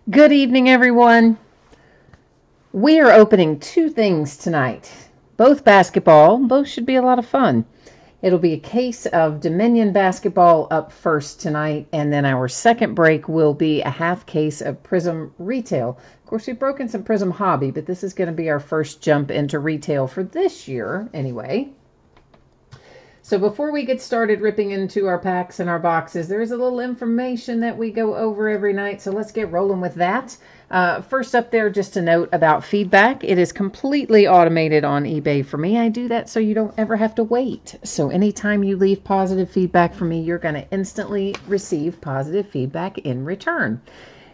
Good evening, everyone. We are opening two things tonight. Both basketball. Both should be a lot of fun. It'll be a case of Dominion basketball up first tonight, and then our second break will be a half case of Prizm retail. Of course, we've broken some Prizm hobby, but this is going to be our first jump into retail for this year anyway. So before we get started ripping into our packs and our boxes, there's a little information that we go over every night, so let's get rolling with that. First up there, just a note about feedback. It is completely automated on eBay for me. I do that so you don't ever have to wait. So anytime you leave positive feedback for me, you're going to instantly receive positive feedback in return.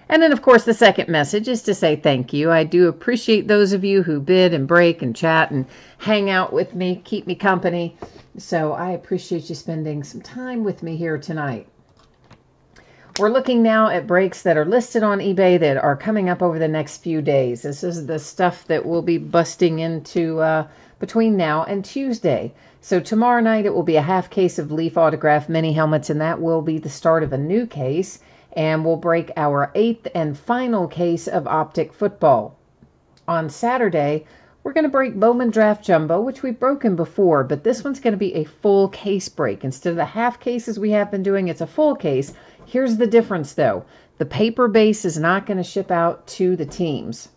And then, of course, the second message is to say thank you. I do appreciate those of you who bid and break and chat and hang out with me, keep me company. So I appreciate you spending some time with me here tonight. We're looking now at breaks that are listed on eBay that are coming up over the next few days. This is the stuff that we'll be busting into between now and Tuesday. So tomorrow night it will be a half case of Leaf Autograph mini helmets, and that will be the start of a new case. And we'll break our 8th and final case of Optic Football. On Saturday, we're going to break Bowman Draft Jumbo, which we've broken before, but this one's going to be a full case break. Instead of the half cases we have been doing, it's a full case. Here's the difference, though. The paper base is not going to ship out to the teams.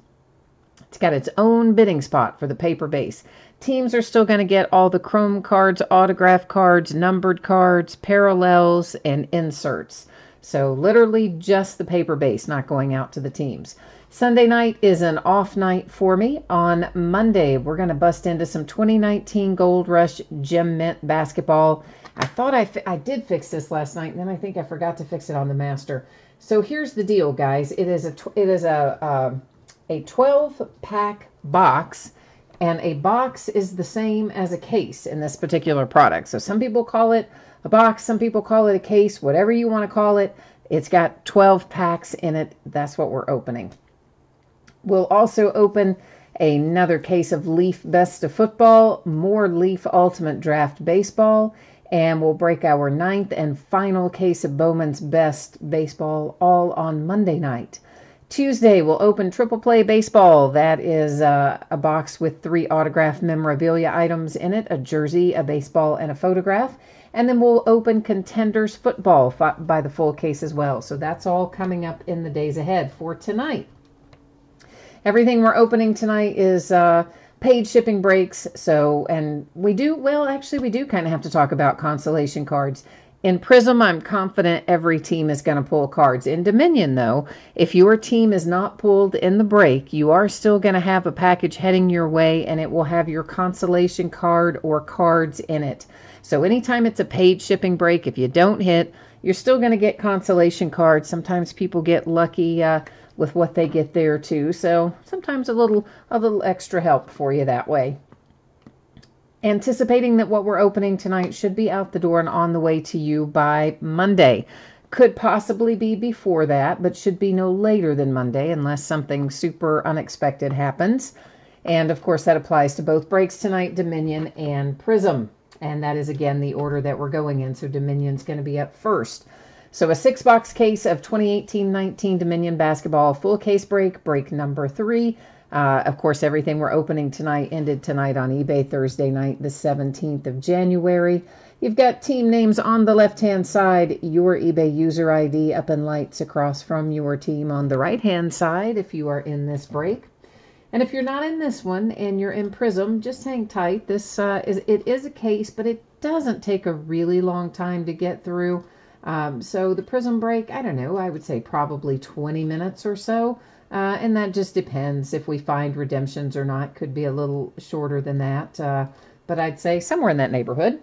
It's got its own bidding spot for the paper base. Teams are still going to get all the chrome cards, autograph cards, numbered cards, parallels, and inserts. So literally just the paper base, not going out to the teams. Sunday night is an off night for me. On Monday, we're going to bust into some 2019 Gold Rush Gem Mint basketball. I thought I did fix this last night, and then I think I forgot to fix it on the master. So here's the deal, guys. It is a 12-pack box, and a box is the same as a case in this particular product. So some people call it a box, some people call it a case, whatever you want to call it. It's got 12 packs in it. That's what we're opening. We'll also open another case of Leaf Best of Football, more Leaf Ultimate Draft Baseball, and we'll break our 9th and final case of Bowman's Best Baseball all on Monday night. Tuesday, we'll open Triple Play Baseball. That is a box with 3 autograph memorabilia items in it, a jersey, a baseball, and a photograph. And then we'll open Contenders Football by the full case as well. So that's all coming up in the days ahead for tonight. Everything we're opening tonight is paid shipping breaks. So, and we do kind of have to talk about consolation cards. In Prizm, I'm confident every team is going to pull cards. In Dominion, though, if your team is not pulled in the break, you are still going to have a package heading your way, and it will have your consolation card or cards in it. So anytime it's a paid shipping break, if you don't hit, you're still going to get consolation cards. Sometimes people get lucky with what they get there, too. So sometimes a little extra help for you that way. Anticipating that what we're opening tonight should be out the door and on the way to you by Monday. Could possibly be before that, but should be no later than Monday unless something super unexpected happens. And of course that applies to both breaks tonight, Dominion and Prizm. And that is again the order that we're going in. So Dominion's going to be up first. So a 6-box case of 2018-19 Dominion basketball, full case break number 3. Of course, everything we're opening tonight ended tonight on eBay Thursday night, the 17th of January. You've got team names on the left-hand side, your eBay user ID up in lights across from your team on the right-hand side if you are in this break. And if you're not in this one and you're in Prizm, just hang tight. This is a case, but it doesn't take a really long time to get through. So the Prizm break, I don't know, I would say probably 20 minutes or so. And that just depends if we find redemptions or not. Could be a little shorter than that, but I'd say somewhere in that neighborhood.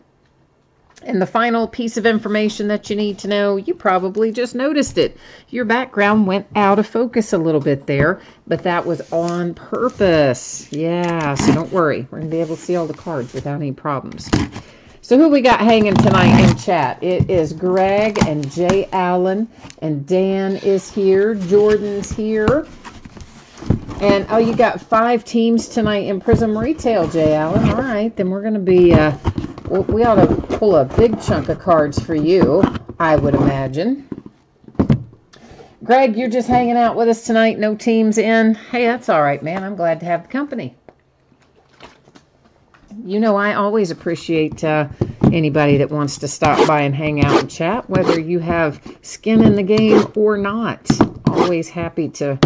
And the final piece of information that you need to know, you probably just noticed it. Your background went out of focus a little bit there, but that was on purpose. Yeah, so don't worry. We're going to be able to see all the cards without any problems. So who we got hanging tonight in chat? It is Greg and Jay Allen, and Dan is here. Jordan's here. And, oh, you got 5 teams tonight in Prizm Retail, Jay Allen. All right, then we're going to be, we ought to pull a big chunk of cards for you, I would imagine. Greg, you're just hanging out with us tonight. No teams in. Hey, that's all right, man. I'm glad to have the company. You know, I always appreciate anybody that wants to stop by and hang out and chat, whether you have skin in the game or not. Always happy to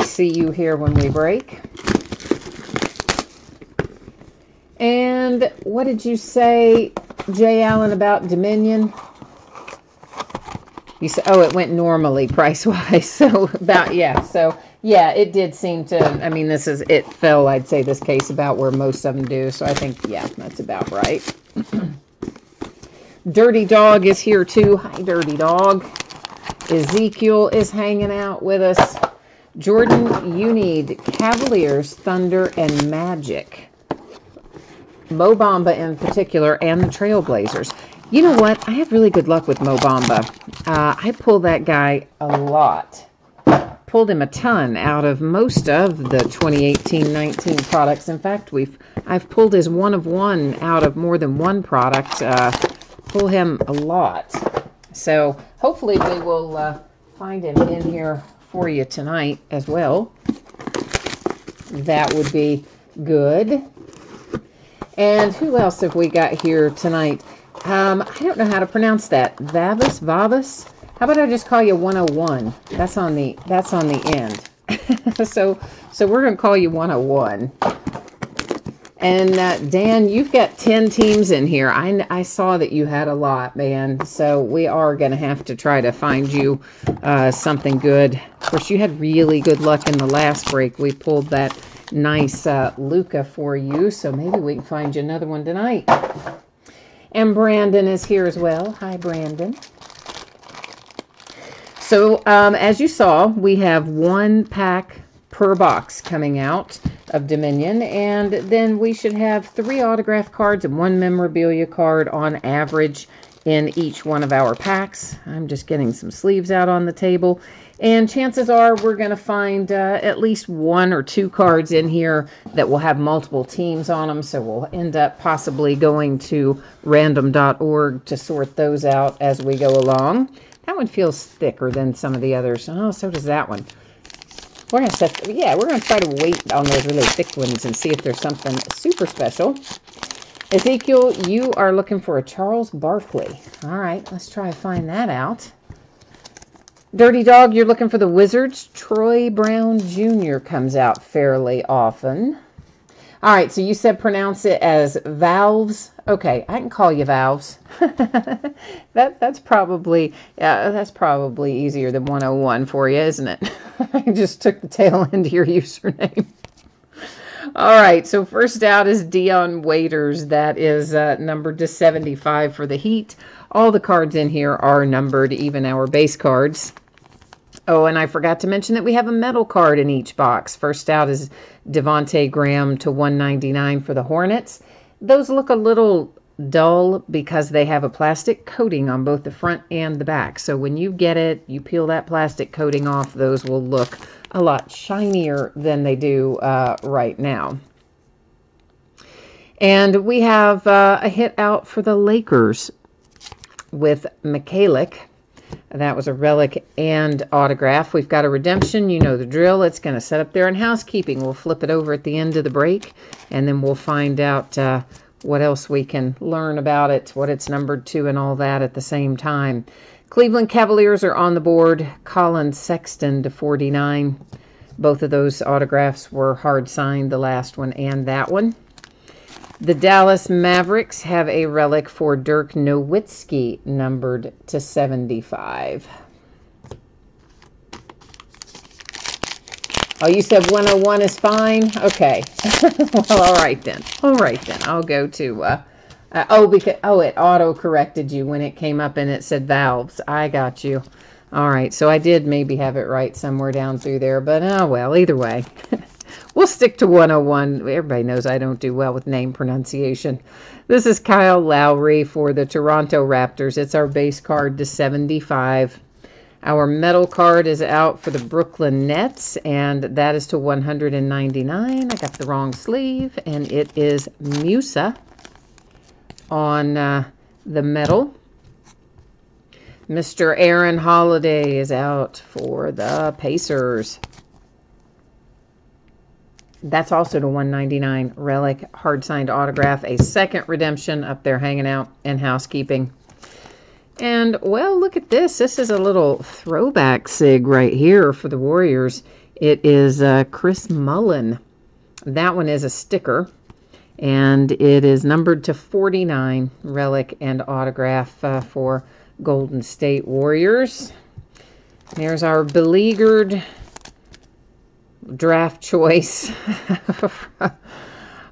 see you here when we break. And what did you say, Jay Allen, about Dominion? You said, oh, it went normally price-wise. So about, yeah. So yeah, it did seem to, I mean, it fell, I'd say, this case about where most of them do. So I think, yeah, that's about right. Dirty Dog is here too. Hi, Dirty Dog. Ezekiel is hanging out with us. Jordan, you need Cavaliers, Thunder, and Magic. Mo Bamba in particular, and the Trailblazers. You know what? I have really good luck with Mo Bamba. I pull that guy a lot. Pulled him a ton out of most of the 2018-19 products. In fact, I've pulled his one of one out of more than one product. Pull him a lot. So hopefully we will find him in here for you tonight as well. That would be good. And who else have we got here tonight? I don't know how to pronounce that. Vavas? How about I just call you 101? That's on the end. so we're going to call you 101. And Dan, you've got 10 teams in here. I saw that you had a lot, man. So we are going to have to try to find you something good. Of course, you had really good luck in the last break. We pulled that nice Luca for you, so maybe we can find you another one tonight. And Brandon is here as well. Hi, Brandon. So as you saw, we have one pack per box coming out of Dominion, and then we should have 3 autograph cards and 1 memorabilia card on average in each one of our packs. I'm just getting some sleeves out on the table. And chances are we're going to find at least 1 or 2 cards in here that will have multiple teams on them. So we'll end up possibly going to random.org to sort those out as we go along. That one feels thicker than some of the others. Oh, so does that one. We're going to try to wait on those really thick ones and see if there's something super special. Ezekiel, you are looking for a Charles Barkley. All right, let's try to find that out. Dirty Dog, you're looking for the Wizards. Troy Brown Jr. comes out fairly often. All right, so you said pronounce it as Valves. Okay, I can call you Valves. That's probably easier than 101 for you, isn't it? I just took the tail end of your username. All right, so first out is Dion Waiters. That is numbered to 75 for the Heat. All the cards in here are numbered, even our base cards. Oh, and I forgot to mention that we have a metal card in each box. First out is Devontae Graham to 199 for the Hornets. Those look a little dull because they have a plastic coating on both the front and the back. So when you get it, you peel that plastic coating off, those will look a lot shinier than they do right now. And we have a hit out for the Lakers with Mikhailic. That was a relic and autograph. We've got a redemption. You know the drill. It's going to set up there in housekeeping. We'll flip it over at the end of the break, and then we'll find out what else we can learn about it, what it's numbered to, and all that at the same time. Cleveland Cavaliers are on the board. Colin Sexton to 49. Both of those autographs were hard signed, the last one and that one. The Dallas Mavericks have a relic for Dirk Nowitzki, numbered to 75. Oh, you said 101 is fine? Okay. Well, all right then. All right then. I'll go to... it auto-corrected you when it came up and it said valves. I got you. All right. So I did maybe have it right somewhere down through there. But, oh, well, either way. We'll stick to 101. Everybody knows I don't do well with name pronunciation. This is Kyle Lowry for the Toronto Raptors. It's our base card to 75. Our metal card is out for the Brooklyn Nets, and that is to 199. I got the wrong sleeve, and it is Musa on the metal. Mr. Aaron Holiday is out for the Pacers. That's also to 199 relic hard signed autograph. A second redemption up there hanging out in housekeeping. And, well, look at this. This is a little throwback sig right here for the Warriors. It is Chris Mullin. That one is a sticker. And it is numbered to 49 relic and autograph for Golden State Warriors. There's our beleaguered draft choice.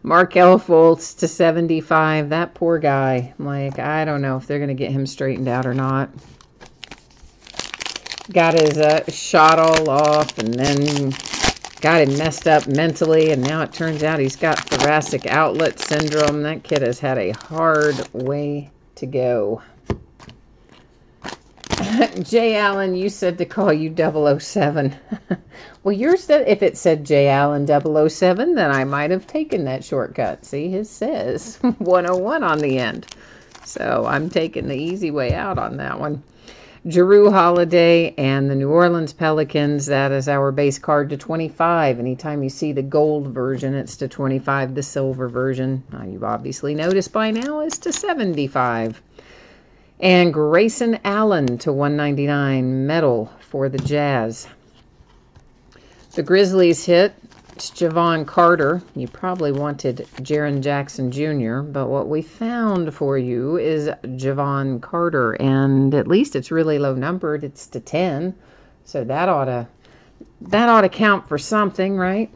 Markelle Fultz to 75. That poor guy. Like, I don't know if they're going to get him straightened out or not. Got his shot all off and then got him messed up mentally. And now it turns out he's got thoracic outlet syndrome. That kid has had a hard way to go. Jay Allen, you said to call you 007. Well, yours said, if it said Jay Allen 007, then I might have taken that shortcut. See, his says 101 on the end. So I'm taking the easy way out on that one. Jrue Holiday and the New Orleans Pelicans. That is our base card to 25. Anytime you see the gold version, it's to 25. The silver version, you've obviously noticed by now, is to 75. And Grayson Allen to 199 metal for the Jazz. The Grizzlies hit. It's Javon Carter. You probably wanted Jaren Jackson Jr., but what we found for you is Javon Carter, and at least it's really low numbered. It's to 10, so that ought to count for something, right?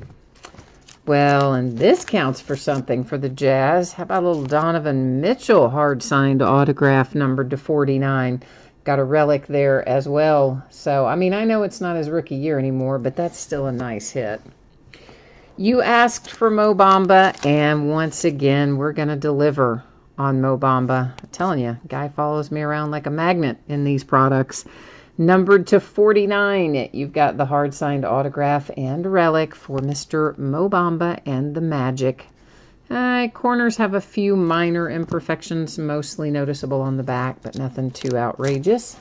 Well, and this counts for something for the Jazz. How about a little Donovan Mitchell hard-signed autograph numbered to 49? Got a relic there as well. So, I mean, I know it's not his rookie year anymore, but that's still a nice hit. You asked for Mo Bamba, and once again, we're going to deliver on Mo Bamba. I'm telling you, guy follows me around like a magnet in these products. Numbered to 49, you've got the hard-signed autograph and relic for Mr. Mo Bamba and the Magic. Corners have a few minor imperfections, mostly noticeable on the back, but nothing too outrageous.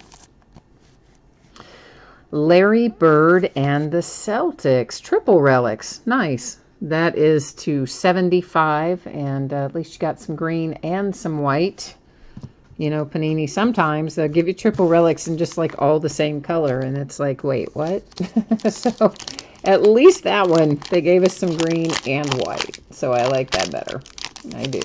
Larry Bird and the Celtics. Triple relics. Nice. That is to 75, and at least you got some green and some white. You know, Panini, sometimes they'll give you triple relics and just like all the same color, and it's like, wait, what? So at least that one, they gave us some green and white. So I like that better. I do.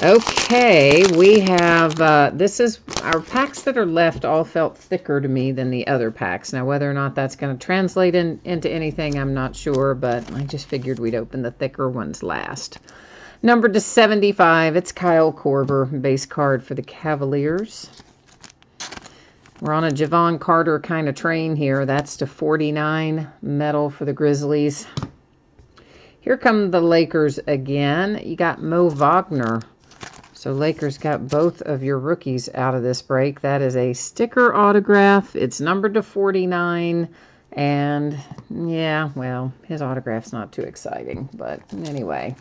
Okay, we have, this is, our packs that are left all felt thicker to me than the other packs. Now, whether or not that's going to translate into anything, I'm not sure, but I just figured we'd open the thicker ones last. Numbered to 75, it's Kyle Korver, base card for the Cavaliers. We're on a Javon Carter kind of train here. That's to 49, metal for the Grizzlies. Here come the Lakers again. You got Mo Wagner. So Lakers got both of your rookies out of this break. That is a sticker autograph. It's numbered to 49. And, yeah, well, his autograph's not too exciting. But anyway,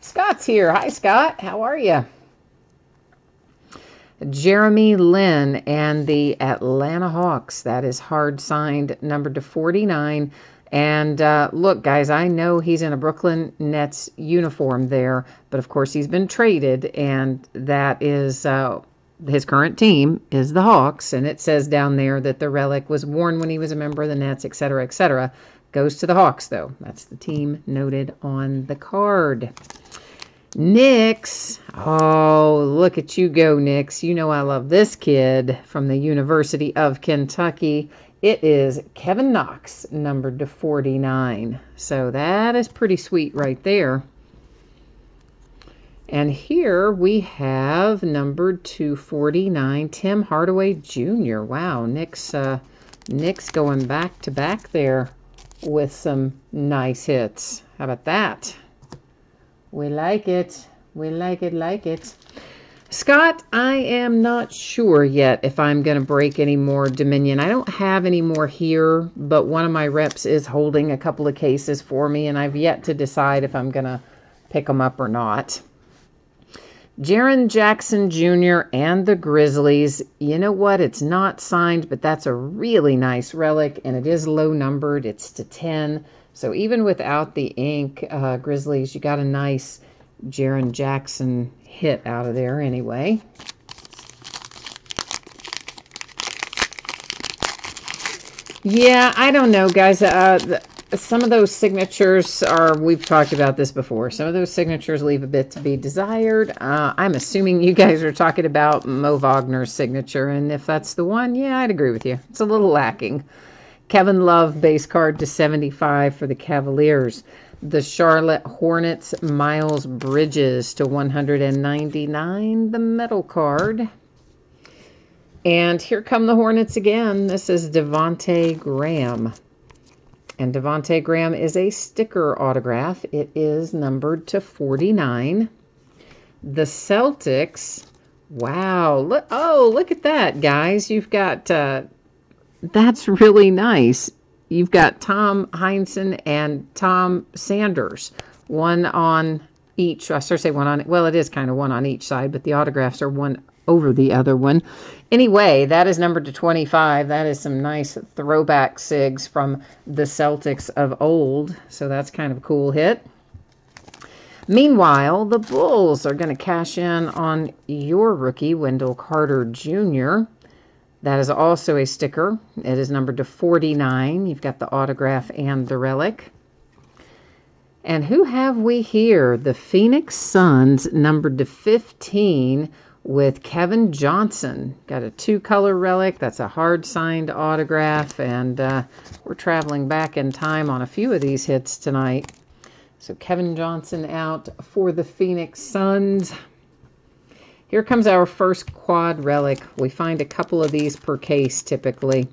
Scott's here. Hi, Scott. How are you? Jeremy Lin and the Atlanta Hawks. That is hard signed, numbered to 49. And look, guys, I know he's in a Brooklyn Nets uniform there, but of course he's been traded, and that is his current team is the Hawks, and it says down there that the relic was worn when he was a member of the Nets, etc., etc. Goes to the Hawks, though. That's the team noted on the card. Knicks. Oh, look at you go, Knicks. You know I love this kid from the University of Kentucky. It is Kevin Knox, numbered to 49. So that is pretty sweet right there. And here we have numbered to 49, Tim Hardaway Jr. Wow, Knicks going back to back there with some nice hits. How about that? We like it. We like it. Scott, I am not sure yet if I'm going to break any more Dominion. I don't have any more here, but one of my reps is holding a couple of cases for me, and I've yet to decide if I'm going to pick them up or not. Jaren Jackson Jr. and the Grizzlies. You know what? It's not signed, but that's a really nice relic, and it is low numbered. It's to 10. So even without the ink, Grizzlies, you got a nice Jaren Jackson hit out of there anyway. Yeah, I don't know, guys. Some of those signatures are, we've talked about this before, some of those signatures leave a bit to be desired. I'm assuming you guys are talking about Mo Wagner's signature, and if that's the one, yeah, I'd agree with you. It's a little lacking. Kevin Love, base card to 75 for the Cavaliers. The Charlotte Hornets, Miles Bridges to 199, the metal card. And here come the Hornets again. This is Devontae Graham. And Devontae Graham is a sticker autograph. It is numbered to 49. The Celtics, wow. Look at that, guys. You've got, that's really nice. You've got Tom Heinsohn and Tom Sanders. One on each. I sort of say one on, well, it is kind of one on each side, but the autographs are one over the other one. Anyway, that is numbered to 25. That is some nice throwback sigs from the Celtics of old. So that's kind of a cool hit. Meanwhile, the Bulls are going to cash in on your rookie, Wendell Carter Jr. That is also a sticker. It is numbered to 49. You've got the autograph and the relic. And who have we here? The Phoenix Suns, numbered to 15, with Kevin Johnson. Got a 2-color relic. That's a hard-signed autograph, and we're traveling back in time on a few of these hits tonight. So Kevin Johnson out for the Phoenix Suns. Here comes our first quad relic. We find a couple of these per case typically.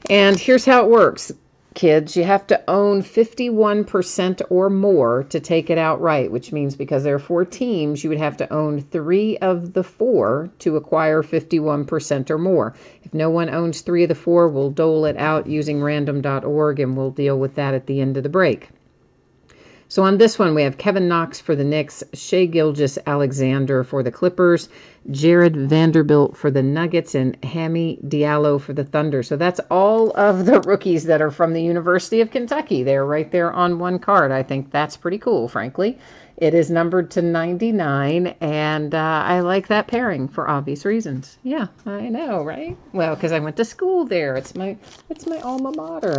And here's how it works. Kids, you have to own 51% or more to take it outright, which means because there are 4 teams, you would have to own 3 of the 4 to acquire 51% or more. If no one owns 3 of the 4, we'll dole it out using random.org, and we'll deal with that at the end of the break. So on this one, we have Kevin Knox for the Knicks, Shai Gilgeous-Alexander for the Clippers, Jared Vanderbilt for the Nuggets, and Hammy Diallo for the Thunder. So that's all of the rookies that are from the University of Kentucky. They're right there on one card. I think that's pretty cool, frankly. It is numbered to 99, and I like that pairing for obvious reasons. Yeah, I know, right? Well, because I went to school there. It's my alma mater.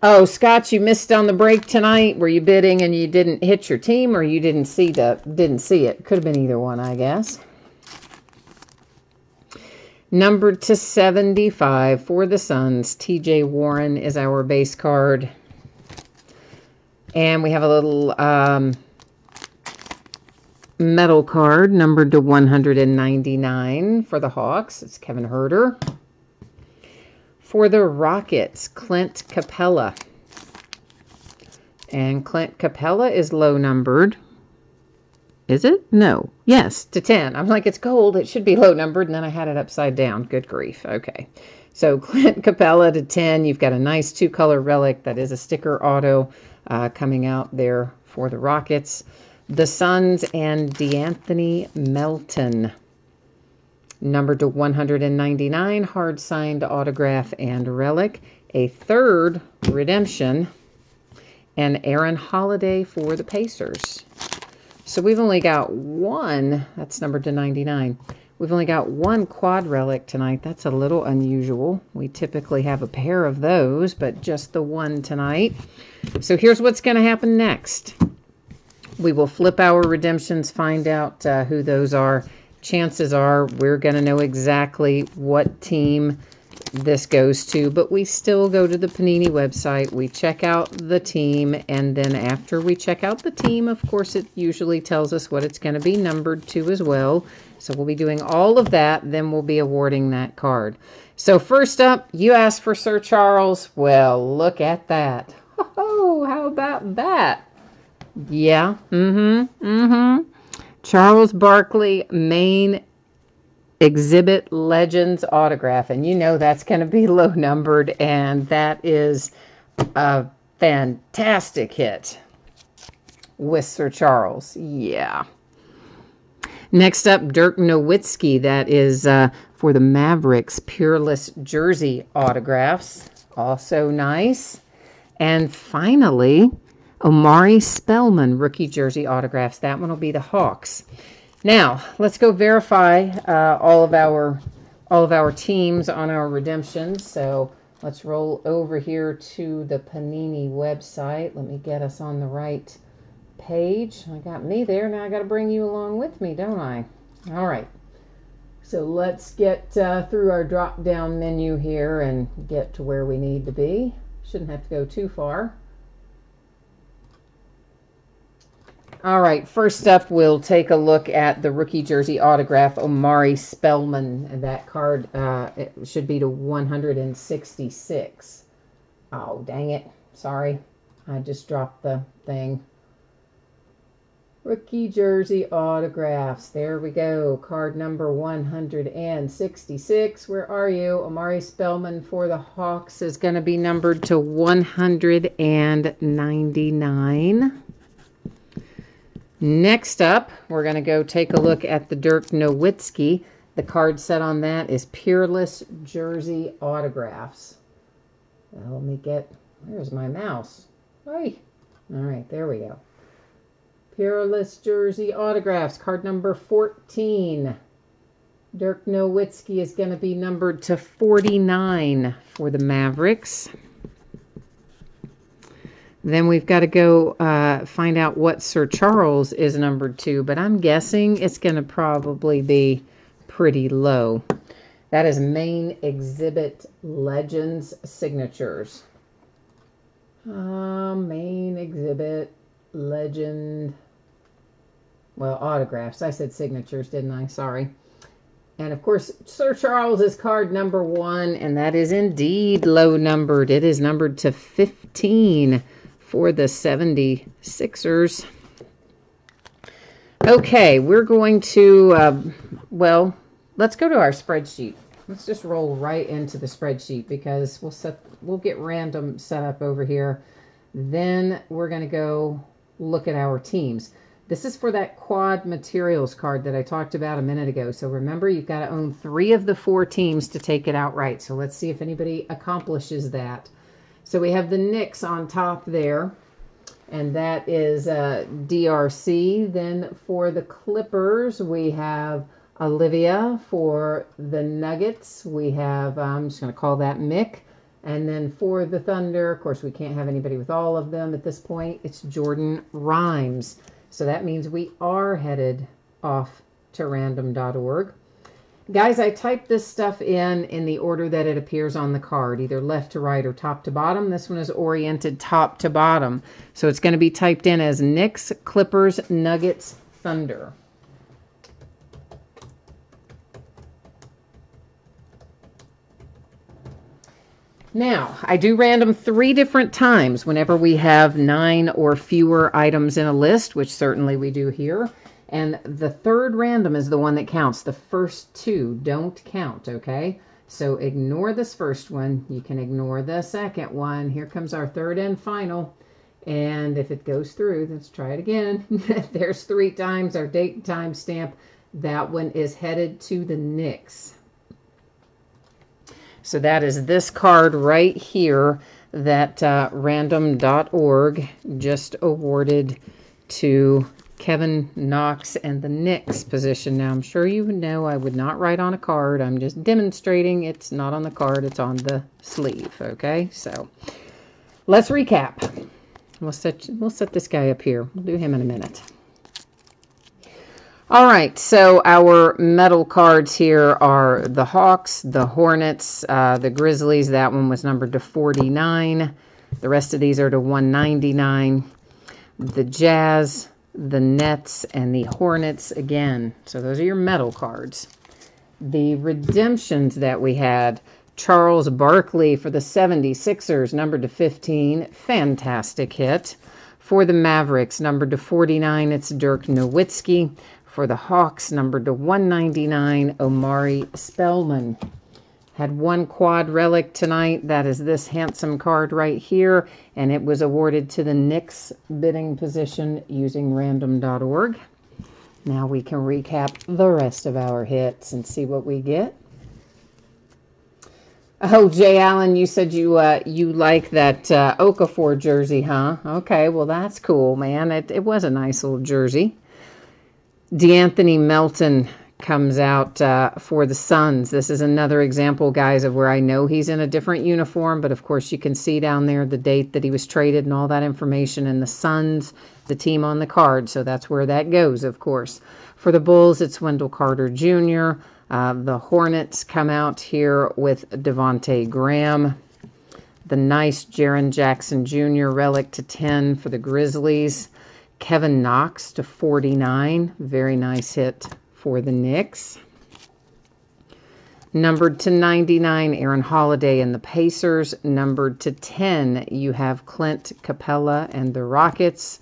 Oh, Scott, you missed on the break tonight. Were you bidding and you didn't hit your team, or you didn't see it? Could have been either one, I guess. Numbered to 75 for the Suns. TJ Warren is our base card. And we have a little metal card numbered to 199 for the Hawks. It's Kevin Huerter. For the Rockets, Clint Capella. And Clint Capella is low numbered. Is it? No. Yes, to 10. I'm like, it's gold. It should be low numbered. And then I had it upside down. Good grief. Okay. So Clint Capella to 10. You've got a nice 2-color relic. That is a sticker auto coming out there for the Rockets. The Suns and DeAnthony Melton. Numbered to 199, hard signed autograph and relic. A 3rd redemption, and Aaron Holiday for the Pacers. So we've only got one, that's numbered to 99. We've only got one quad relic tonight. That's a little unusual. We typically have a pair of those, but just the one tonight. So here's what's going to happen next. We will flip our redemptions, find out who those are. Chances are we're going to know exactly what team this goes to, but we still go to the Panini website. We check out the team, and then after we check out the team, of course, it usually tells us what it's going to be numbered to as well. So we'll be doing all of that, then we'll be awarding that card. So first up, you asked for Sir Charles. Well, look at that. Oh, how about that? Yeah, Charles Barkley, main exhibit Legends autograph. And you know that's going to be low numbered. And that is A fantastic hit with Sir Charles. Yeah. Next up, Dirk Nowitzki. That is for the Mavericks. Peerless jersey autographs. Also nice. And finally, Omari Spellman rookie jersey autographs. That one will be the Hawks. Now, let's go verify all of our teams on our redemptions. So let's roll over here to the Panini website. Let me get us on the right page. I got me there. Now I got to bring you along with me, don't I? All right. So let's get through our drop-down menu here and get to where we need to be. Shouldn't have to go too far. All right, first up, we'll take a look at the rookie jersey autograph, Omari Spellman. And that card it should be to 166. Oh, dang it. Sorry. I just dropped the thing. Rookie jersey autographs. There we go. Card number 166. Where are you? Omari Spellman for the Hawks is going to be numbered to 199. Next up, we're going to go take a look at the Dirk Nowitzki. The card set on that is Peerless Jersey Autographs. Now, let me get... Where's my mouse? Hey. All right, there we go. Peerless Jersey Autographs, card number 14. Dirk Nowitzki is going to be numbered to 49 for the Mavericks. Then we've got to go find out what Sir Charles is numbered to, but I'm guessing it's going to probably be pretty low. That is Main Exhibit Legends Signatures. Main Exhibit Legend... Well, autographs. I said signatures, didn't I? Sorry. And, of course, Sir Charles is card number 1, and that is indeed low numbered. It is numbered to 15 for the 76ers. Okay, we're going to, well, let's go to our spreadsheet. Let's just roll right into the spreadsheet because we'll get random set up over here. Then we're going to go look at our teams. This is for that quad materials card that I talked about a minute ago. So remember, you've got to own 3 of the 4 teams to take it outright. So let's see if anybody accomplishes that. So we have the Knicks on top there, and that is DRC. Then for the Clippers, we have Olivia. For the Nuggets, we have, I'm just going to call that Mick. And then for the Thunder, of course, we can't have anybody with all of them at this point. It's Jordan Rhymes. So that means we are headed off to random.org. Guys, I typed this stuff in the order that it appears on the card, either left to right or top to bottom. This one is oriented top to bottom. So it's going to be typed in as Knicks, Clippers, Nuggets, Thunder. Now, I do random 3 different times whenever we have 9 or fewer items in a list, which certainly we do here. And the third random is the one that counts. The first 2 don't count, okay? So ignore this first one. You can ignore the second one. Here comes our third and final. And if it goes through, let's try it again. There's 3 times our date and time stamp. That one is headed to the Knicks. So that is this card right here that random.org just awarded to Kevin Knox and the Knicks position. Now, I'm sure you know I would not write on a card. I'm just demonstrating. It's not on the card. It's on the sleeve, okay? So let's recap. We'll set this guy up here. We'll do him in a minute. All right, so our metal cards here are the Hawks, the Hornets, the Grizzlies. That one was numbered to 49. The rest of these are to 199. The Jazz, the Nets, and the Hornets again. So those are your metal cards. The redemptions that we had, Charles Barkley for the 76ers, numbered to 15. Fantastic hit. For the Mavericks, numbered to 49, it's Dirk Nowitzki. For the Hawks, numbered to 199, Omari Spellman. Had one quad relic tonight. That is this handsome card right here. And it was awarded to the Knicks bidding position using random.org. Now we can recap the rest of our hits and see what we get. Oh, Jay Allen, you said you like that Okafor jersey, huh? Okay, well, that's cool, man. It was a nice little jersey. DeAnthony Melton comes out for the Suns. This is another example, guys, of where I know he's in a different uniform, but of course you can see down there the date that he was traded and all that information, and the Suns, the team on the card, so that's where that goes, of course. For the Bulls, it's Wendell Carter Jr., the Hornets come out here with Devontae Graham. The nice Jaren Jackson Jr. relic to 10 for the Grizzlies. Kevin Knox to 49. Very nice hit for the Knicks. Numbered to 99, Aaron Holiday and the Pacers. Numbered to 10, you have Clint Capella and the Rockets.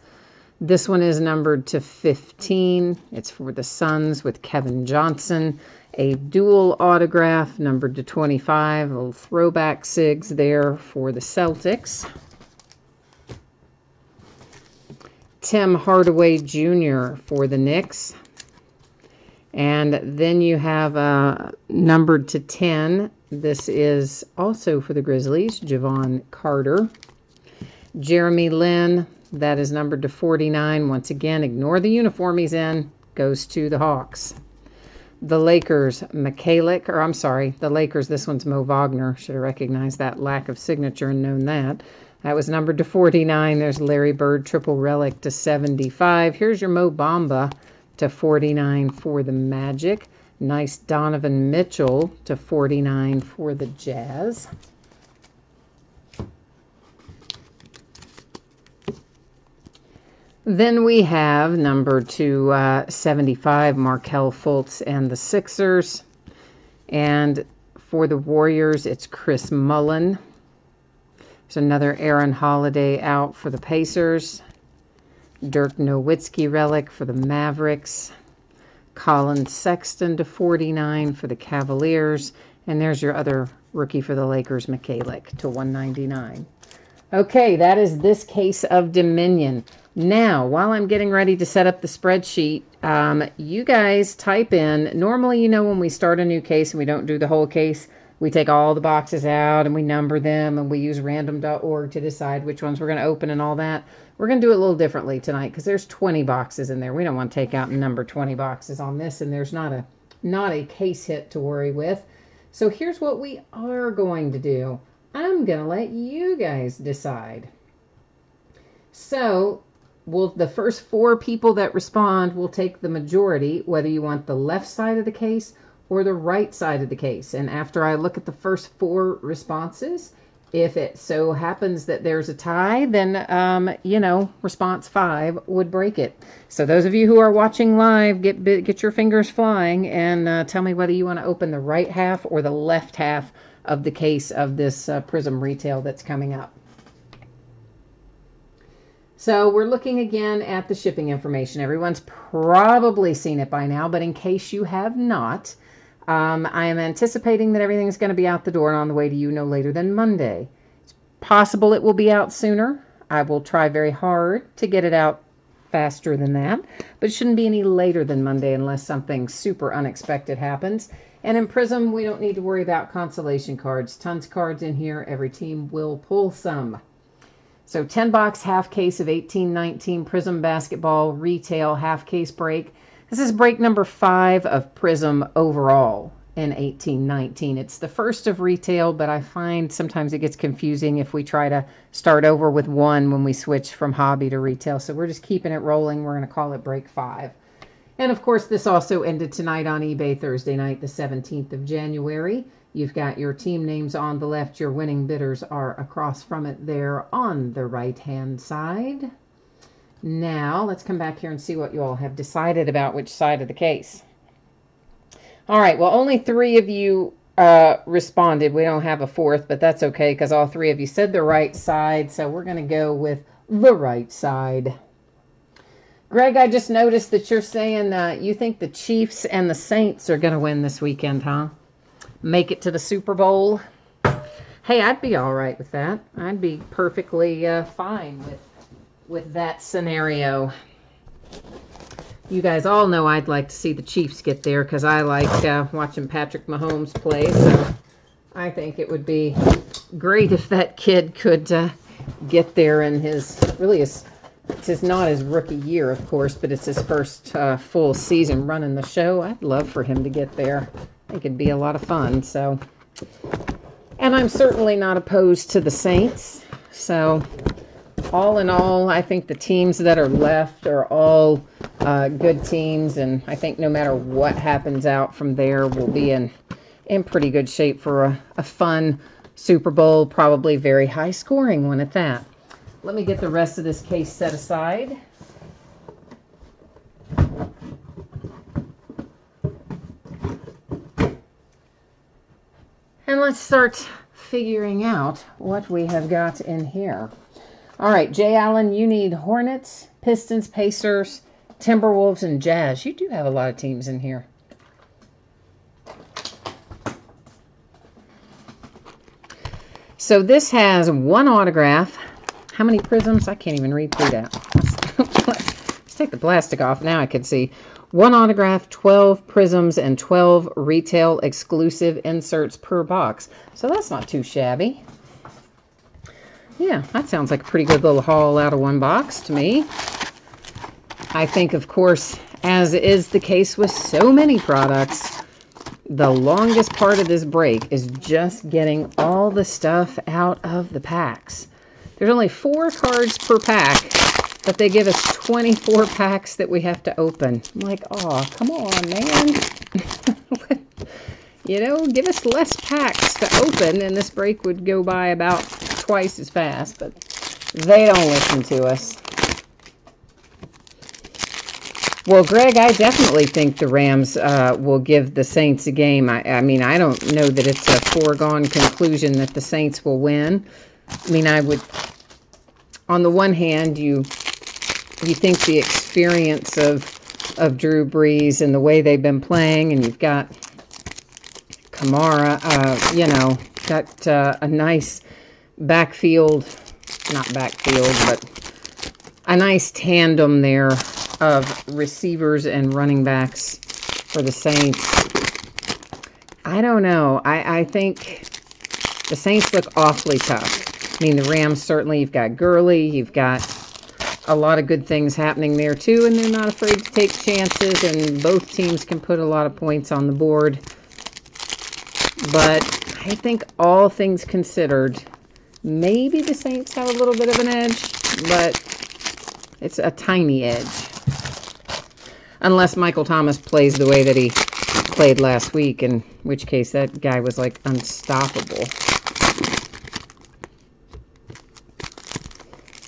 This one is numbered to 15. It's for the Suns with Kevin Johnson. A dual autograph, numbered to 25. A little throwback SIGs there for the Celtics. Tim Hardaway Jr. for the Knicks. And then you have numbered to 10. This is also for the Grizzlies, Javon Carter. Jeremy Lin, that is numbered to 49. Once again, ignore the uniform he's in. Goes to the Hawks. The Lakers, the Lakers, this one's Mo Wagner. Should have recognized that lack of signature and known that. That was numbered to 49. There's Larry Bird, triple relic to 75. Here's your Mo Bamba to 49 for the Magic. Nice Donovan Mitchell to 49 for the Jazz. Then we have number 275, Markelle Fultz and the Sixers. And for the Warriors, it's Chris Mullin. There's another Aaron Holiday out for the Pacers. Dirk Nowitzki relic for the Mavericks. Colin Sexton to 49 for the Cavaliers. And there's your other rookie for the Lakers, Mikalik, to 199. Okay, that is this case of Dominion. Now, while I'm getting ready to set up the spreadsheet, you guys type in, normally, when we start a new case and we don't do the whole case, we take all the boxes out and we number them and we use random.org to decide which ones we're going to open and all that. We're going to do it a little differently tonight because there's 20 boxes in there. We don't want to take out and number 20 boxes on this, and there's not a case hit to worry with. So here's what we are going to do. I'm going to let you guys decide. So the first 4 people that respond will take the majority, whether you want the left side of the case or the right side of the case. And after I look at the first 4 responses, if it so happens that there's a tie, then, response 5 would break it. So those of you who are watching live, get your fingers flying and tell me whether you want to open the right half or the left half of the case of this Prizm retail that's coming up. So we're looking again at the shipping information. Everyone's probably seen it by now, but in case you have not, I am anticipating that everything's going to be out the door and on the way to you no later than Monday. It's possible it will be out sooner. I will try very hard to get it out faster than that, but it shouldn't be any later than Monday unless something super unexpected happens. And in Prizm, we don't need to worry about consolation cards. Tons of cards in here. Every team will pull some. So 10-box half case of 18-19 Prizm basketball retail half case break. This is break number 5 of Prizm overall in 18-19. It's the first of retail, but I find sometimes it gets confusing if we try to start over with one when we switch from hobby to retail. So we're just keeping it rolling. We're going to call it break 5. And of course, this also ended tonight on eBay Thursday night, the 17th of January. You've got your team names on the left. Your winning bidders are across from it there on the right-hand side. Now, let's come back here and see what you all have decided about which side of the case. All right, well, only 3 of you responded. We don't have a 4th, but that's okay because all 3 of you said the right side, so we're going to go with the right side. Greg, I just noticed that you're saying you think the Chiefs and the Saints are going to win this weekend, huh? make it to the Super Bowl. Hey, I'd be all right with that. I'd be perfectly fine with that scenario. You guys all know I'd like to see the Chiefs get there because I like watching Patrick Mahomes play. So I think it would be great if that kid could get there in his it's not his rookie year, of course, but it's his first full season running the show. I'd love for him to get there. I think it'd be a lot of fun. So, and I'm certainly not opposed to the Saints. So, all in all, I think the teams that are left are all good teams, and I think no matter what happens out from there, we'll be in pretty good shape for a fun Super Bowl, probably very high scoring one at that. Let me get the rest of this case set aside. And let's start figuring out what we have got in here. All right, Jay Allen, you need Hornets, Pistons, Pacers, Timberwolves, and Jazz. You do have a lot of teams in here. So this has one autograph. How many prisms? I can't even read through that. Let's take the plastic off. Now I can see. One autograph, 12 prisms, and 12 retail exclusive inserts per box. So that's not too shabby. Yeah, that sounds like a pretty good little haul out of one box to me. I think, of course, as is the case with so many products, the longest part of this break is just getting all the stuff out of the packs. There's only 4 cards per pack, but they give us 24 packs that we have to open. I'm like, oh, come on, man. You know, give us less packs to open, and this break would go by about twice as fast, but they don't listen to us. Well, Greg, I definitely think the Rams will give the Saints a game. I mean, I don't know that it's a foregone conclusion that the Saints will win. I mean, I would, on the one hand, you think the experience of Drew Brees and the way they've been playing, and you've got Kamara, you know, got a nice backfield, not backfield, but a nice tandem there of receivers and running backs for the Saints. I don't know. I think the Saints look awfully tough. I mean, the Rams, certainly, you've got Gurley, you've got a lot of good things happening there, too, and they're not afraid to take chances, and both teams can put a lot of points on the board. But I think all things considered, maybe the Saints have a little bit of an edge, but it's a tiny edge. Unless Michael Thomas plays the way that he played last week, in which case that guy was like unstoppable.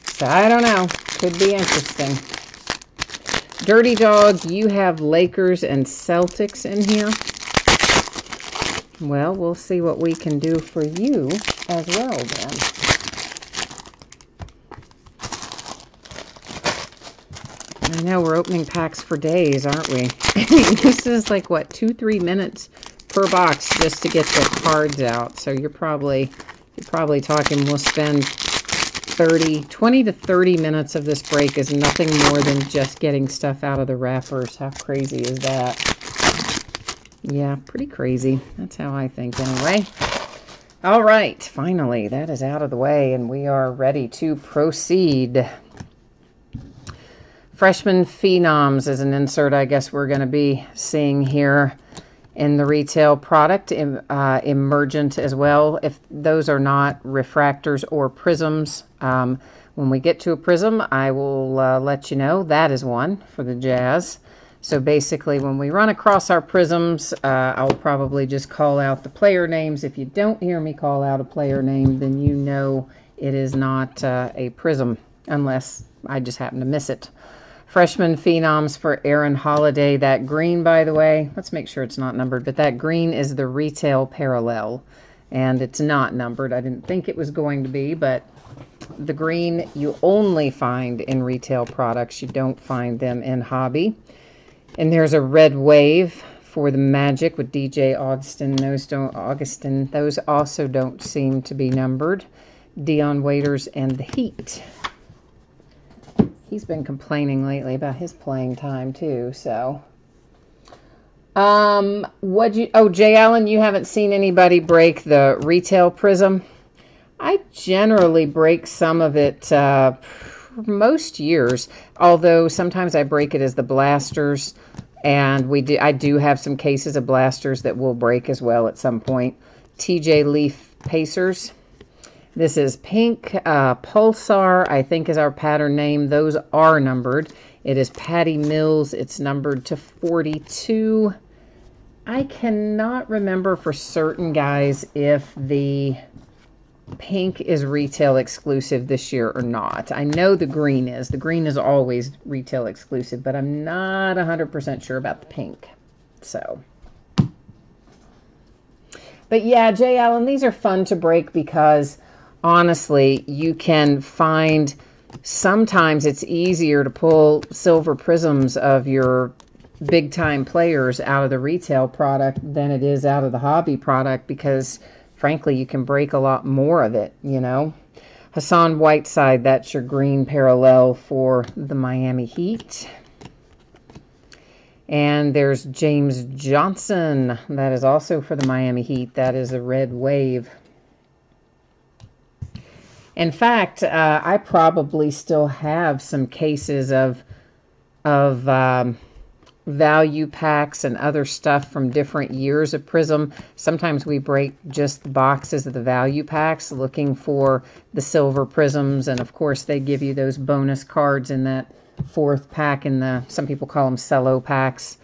So I don't know. Could be interesting. Dirty Dog, you have Lakers and Celtics in here. Well, we'll see what we can do for you as well then. I know we're opening packs for days, aren't we? I mean, this is like, what, 2-3 minutes per box just to get the cards out. So you're probably talking we'll spend 20 to 30 minutes of this break is nothing more than just getting stuff out of the wrappers. How crazy is that? Yeah, pretty crazy. That's how I think anyway. All right, finally, that is out of the way, and we are ready to proceed. Freshman Phenoms is an insert I guess we're going to be seeing here in the retail product. Emergent as well, if those are not refractors or prisms. When we get to a prism, I will let you know. That is one for the Jazz. So basically, when we run across our prisms, I'll probably just call out the player names. If you don't hear me call out a player name, then you know it is not a prism, unless I just happen to miss it. Freshman Phenoms for Aaron Holiday. That green, by the way, let's make sure it's not numbered, but that green is the retail parallel, and it's not numbered. I didn't think it was going to be, but the green you only find in retail products. You don't find them in hobby. And there's a red wave for the Magic with DJ Augustin. Those also don't seem to be numbered. Dion Waiters and the Heat. He's been complaining lately about his playing time too, so. Jay Allen, you haven't seen anybody break the retail prism? I generally break some of it most years, although sometimes I break it as the blasters, and I do have some cases of blasters that will break as well at some point. TJ Leaf Pacers. This is pink. Pulsar, I think, is our pattern name. Those are numbered. It is Patty Mills. It's numbered to 42. I cannot remember for certain, guys, if the pink is retail exclusive this year or not. I know the green is. The green is always retail exclusive, but I'm not 100% sure about the pink. So, but yeah, Jay Allen, these are fun to break because honestly, you can find sometimes it's easier to pull silver prisms of your big time players out of the retail product than it is out of the hobby product because frankly, you can break a lot more of it, you know. Hassan Whiteside, that's your green parallel for the Miami Heat. And there's James Johnson. That is also for the Miami Heat. That is a red wave. In fact, I probably still have some cases of value packs and other stuff from different years of Prism. Sometimes we break just the boxes of the value packs looking for the silver prisms, and of course they give you those bonus cards in that fourth pack in the, some people call them cello packs.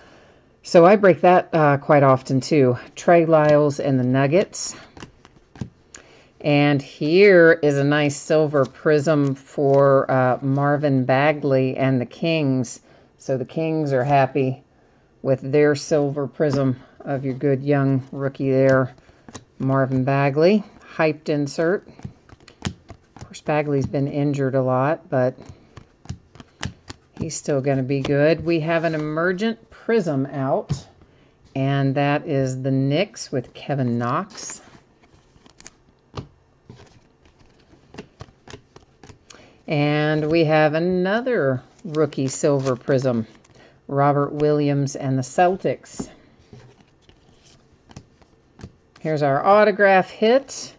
So I break that quite often too. Trey Lyles and the Nuggets. And here is a nice silver prism for Marvin Bagley and the Kings. So the Kings are happy with their silver prism of your good young rookie there, Marvin Bagley. Hyped insert. Of course, Bagley's been injured a lot, but he's still going to be good. We have an emergent prism out, and that is the Knicks with Kevin Knox. And we have another rookie silver prism, Robert Williams and the Celtics. Here's our autograph hit,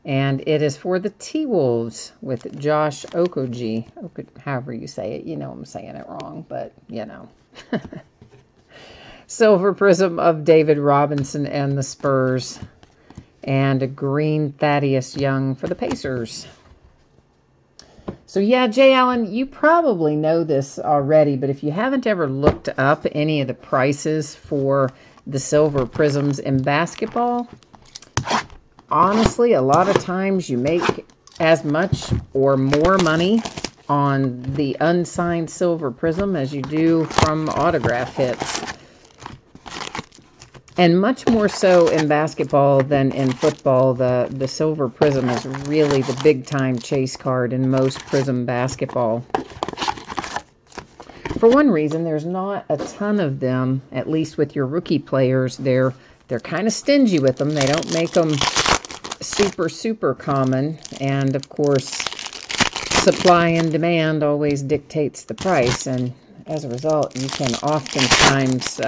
and it is for the T-Wolves with Josh Okogie. However you say it, you know I'm saying it wrong, but you know. Silver prism of David Robinson and the Spurs, and a green Thaddeus Young for the Pacers. So yeah, Jay Allen, you probably know this already, but if you haven't ever looked up any of the prices for the silver prisms in basketball, honestly, a lot of times you make as much or more money on the unsigned silver prism as you do from autograph hits. And much more so in basketball than in football. The silver prism is really the big-time chase card in most prism basketball. For one reason, there's not a ton of them, at least with your rookie players. They're kind of stingy with them. They don't make them super common. And, of course, supply and demand always dictates the price. And as a result, you can oftentimes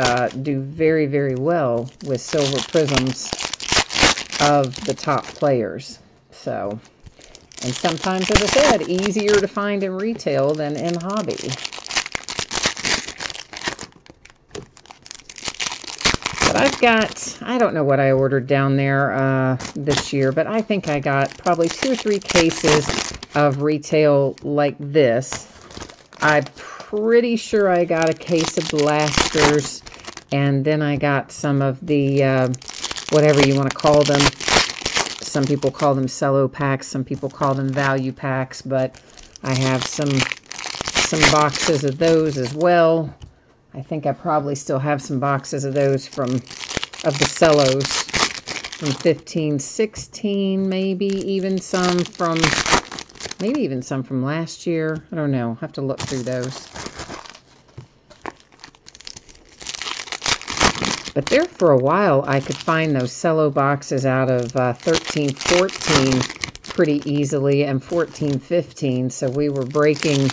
do very well with silver prisms of the top players. So, and sometimes, as I said, easier to find in retail than in hobby. But I've got, I don't know what I ordered down there this year, but I think I got probably 2 or 3 cases of retail like this. I'm pretty sure I got a case of blasters, and then I got some of the, whatever you want to call them. Some people call them cello packs, some people call them value packs, but I have some boxes of those as well. I think I probably still have some boxes of those of the cellos from 15, 16, maybe even some from last year. I don't know. I'll have to look through those. But there for a while, I could find those cello boxes out of 1314 pretty easily, and 1415. So we were breaking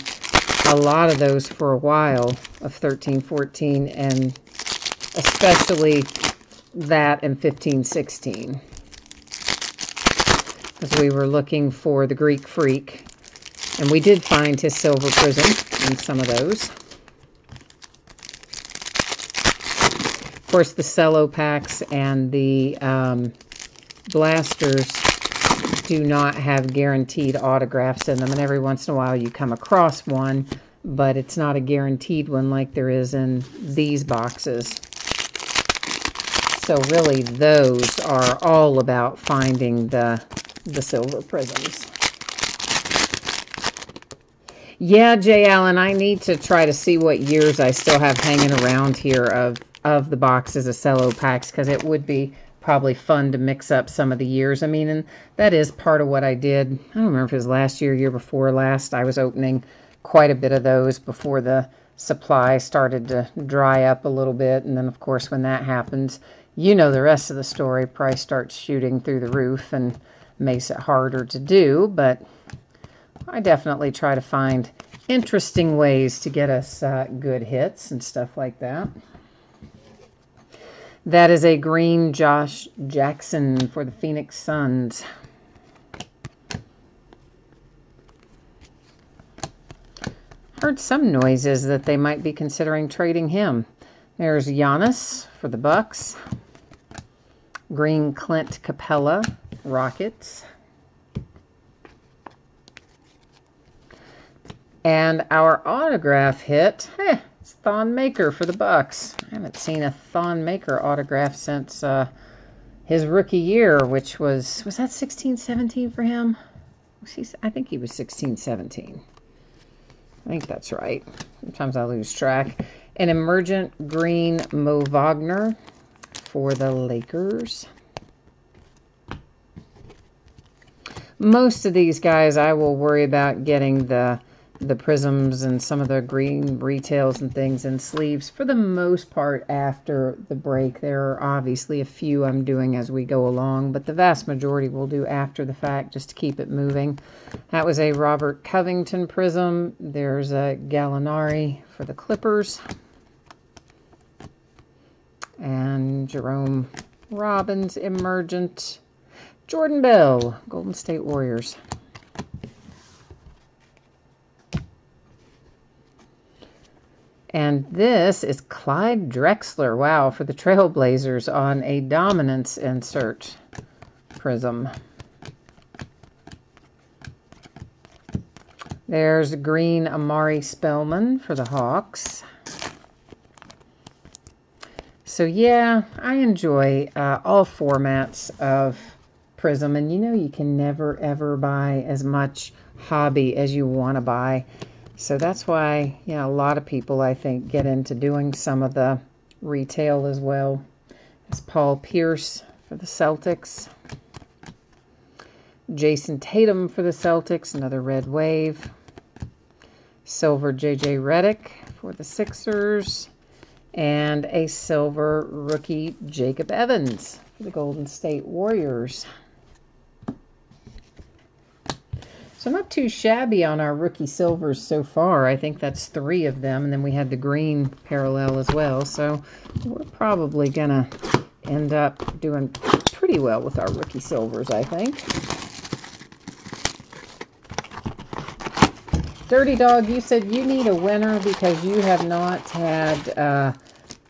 a lot of those for a while of 1314, and especially that and 1516. Because we were looking for the Greek Freak. And we did find his silver prism in some of those. Of course, the cello packs and the blasters do not have guaranteed autographs in them. And every once in a while you come across one, but it's not a guaranteed one like there is in these boxes. So really, those are all about finding the silver prisms. Yeah, Jay Allen, I need to try to see what years I still have hanging around here of the boxes of cello packs, because it would be probably fun to mix up some of the years. I mean, and that is part of what I did. I don't remember if it was last year, year before last. I was opening quite a bit of those before the supply started to dry up a little bit. And then, of course, when that happens, you know the rest of the story. Price starts shooting through the roof and makes it harder to do. But I definitely try to find interesting ways to get us good hits and stuff like that. That is a green Josh Jackson for the Phoenix Suns. Heard some noises that they might be considering trading him. There's Giannis for the Bucks. Green Clint Capella, Rockets. And our autograph hit, it's Thon Maker for the Bucks. I haven't seen a Thon Maker autograph since his rookie year, which was that 16-17 for him? I think he was 16-17. I think that's right. Sometimes I lose track. An emergent green Mo Wagner for the Lakers. Most of these guys I will worry about getting the prisms and some of the green retails and things and sleeves for the most part after the break. There are obviously a few I'm doing as we go along, but the vast majority we'll do after the fact just to keep it moving. That was a Robert Covington prism. There's a Gallinari for the Clippers. And Jerome Robbins, emergent. Jordan Bell, Golden State Warriors. And this is Clyde Drexler, wow, for the Trailblazers on a dominance insert prism. There's green Amari Spellman for the Hawks. So yeah, I enjoy all formats of prism. And you know you can never ever buy as much hobby as you want to buy. So that's why, you know, a lot of people, I think, get into doing some of the retail as well. It's Paul Pierce for the Celtics. Jason Tatum for the Celtics, another red wave. Silver J.J. Redick for the Sixers. And a silver rookie Jacob Evans for the Golden State Warriors. So not too shabby on our rookie silvers so far. I think that's 3 of them. And then we had the green parallel as well. So we're probably going to end up doing pretty well with our rookie silvers, I think. Dirty Dog, you said you need a winner because you have not had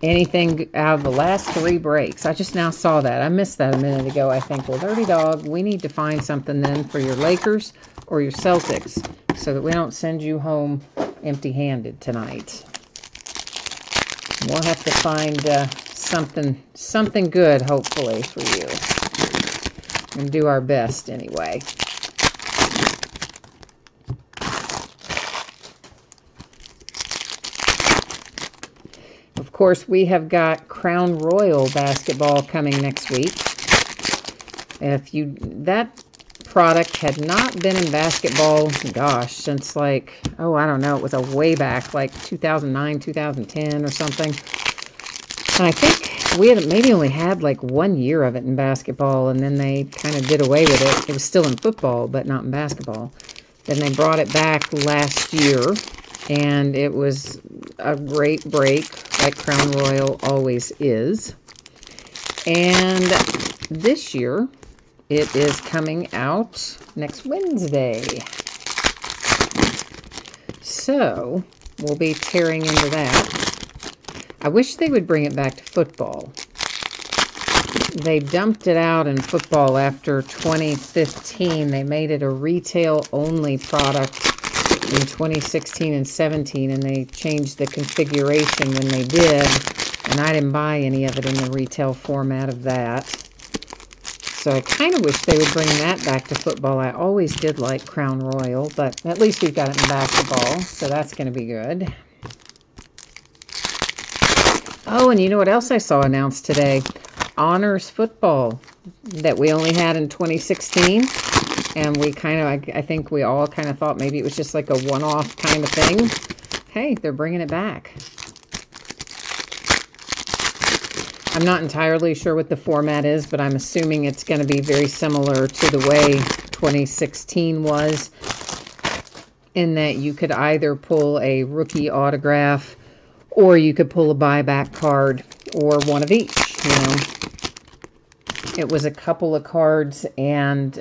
anything out of the last 3 breaks. I just now saw that. I missed that a minute ago, I think. Well, Dirty Dog, we need to find something then for your Lakers or your Celtics so that we don't send you home empty-handed tonight. We'll have to find something good, hopefully, for you. And do our best anyway. Of course, we have got Crown Royal basketball coming next week. That product had not been in basketball, gosh, since like, oh, I don't know, it was a way back, like 2009, 2010 or something. I think we had maybe only had like 1 year of it in basketball, and then they kind of did away with it. It was still in football, but not in basketball. Then they brought it back last year, and it was a great break, like Crown Royal always is. And this year, it is coming out next Wednesday. So, we'll be tearing into that. I wish they would bring it back to football. They dumped it out in football after 2015. They made it a retail-only product in 2016 and 17, and they changed the configuration when they did, and I didn't buy any of it in the retail format of that. So I kind of wish they would bring that back to football. I always did like Crown Royal, but at least we've got it in basketball, so that's going to be good. Oh, and you know what else I saw announced today? Honors Football that we only had in 2016. And we kind of, I think we all kind of thought maybe it was just like a one-off kind of thing. Hey, they're bringing it back. I'm not entirely sure what the format is, but I'm assuming it's going to be very similar to the way 2016 was, in that you could either pull a rookie autograph or you could pull a buyback card, or one of each, you know. It was a couple of cards and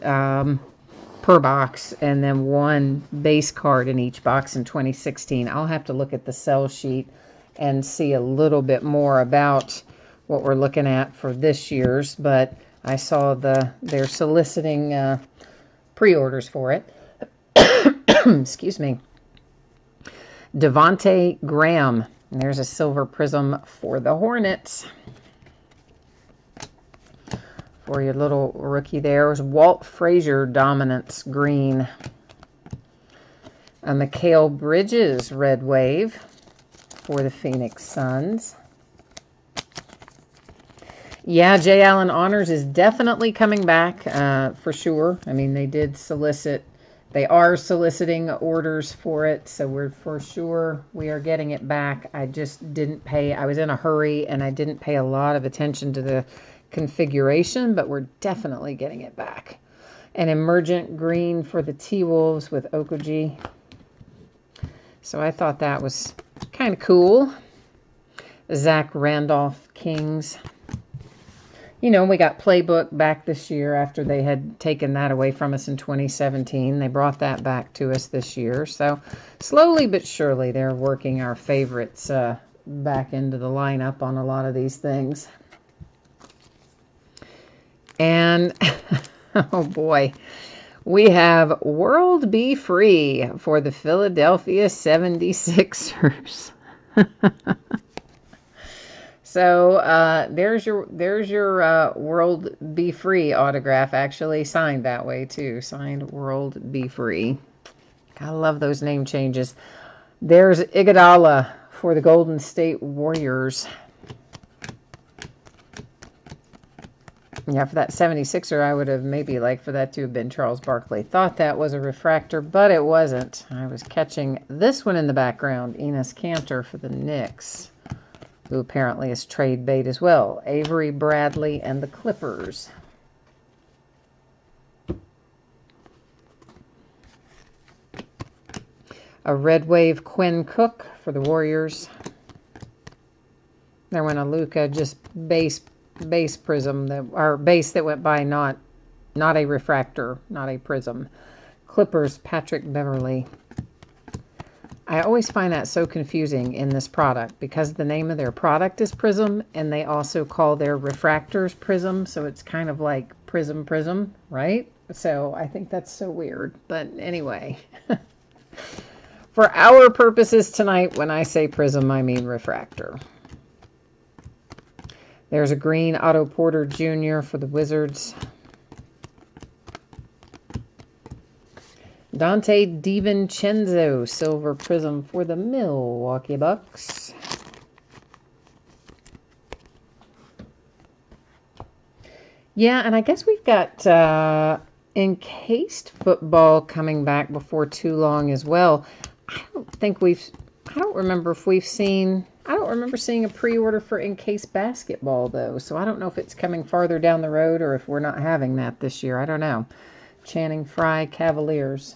per box, and then one base card in each box in 2016. I'll have to look at the sell sheet and see a little bit more about what we're looking at for this year's, but I saw they're soliciting pre-orders for it. Excuse me. Devontae Graham. And there's a silver prism for the Hornets. For your little rookie there's Walt Frazier Dominance Green. A Mikal Bridges Red Wave for the Phoenix Suns. Yeah, J. Allen Honors is definitely coming back for sure. I mean, they did solicit. They are soliciting orders for it, so we're for sure we are getting it back. I just didn't pay. I was in a hurry, and I didn't pay a lot of attention to the configuration, but we're definitely getting it back. An Emergent Green for the T-Wolves with Okoji. So I thought that was kind of cool. Zach Randolph Kings. You know, we got Playbook back this year after they had taken that away from us in 2017. They brought that back to us this year. So slowly but surely they're working our favorites back into the lineup on a lot of these things. And, oh boy, we have World Be Free for the Philadelphia 76ers. So there's your World Be Free autograph, actually signed that way too. Signed World Be Free. I love those name changes. There's Iguodala for the Golden State Warriors. Yeah, for that 76er, I would have maybe liked for that to have been Charles Barkley. Thought that was a refractor, but it wasn't. I was catching this one in the background. Enes Kanter for the Knicks, who apparently is trade bait as well. Avery Bradley and the Clippers. A Red Wave Quinn Cook for the Warriors. There went a Luka just base prism, base that went by, not a refractor, not a prism. Clippers Patrick Beverley. I always find that so confusing in this product because the name of their product is Prism, and they also call their refractors Prism, so it's kind of like Prism, right? So I think that's so weird. But anyway, for our purposes tonight, when I say Prism, I mean refractor. There's a green Otto Porter Jr. for the Wizards. Dante DiVincenzo, silver prism for the Milwaukee Bucks. Yeah, and I guess we've got encased football coming back before too long as well. I don't remember if we've seen, I don't remember seeing a pre-order for Encase Basketball, though, so I don't know if it's coming farther down the road or if we're not having that this year. I don't know. Channing Frye Cavaliers.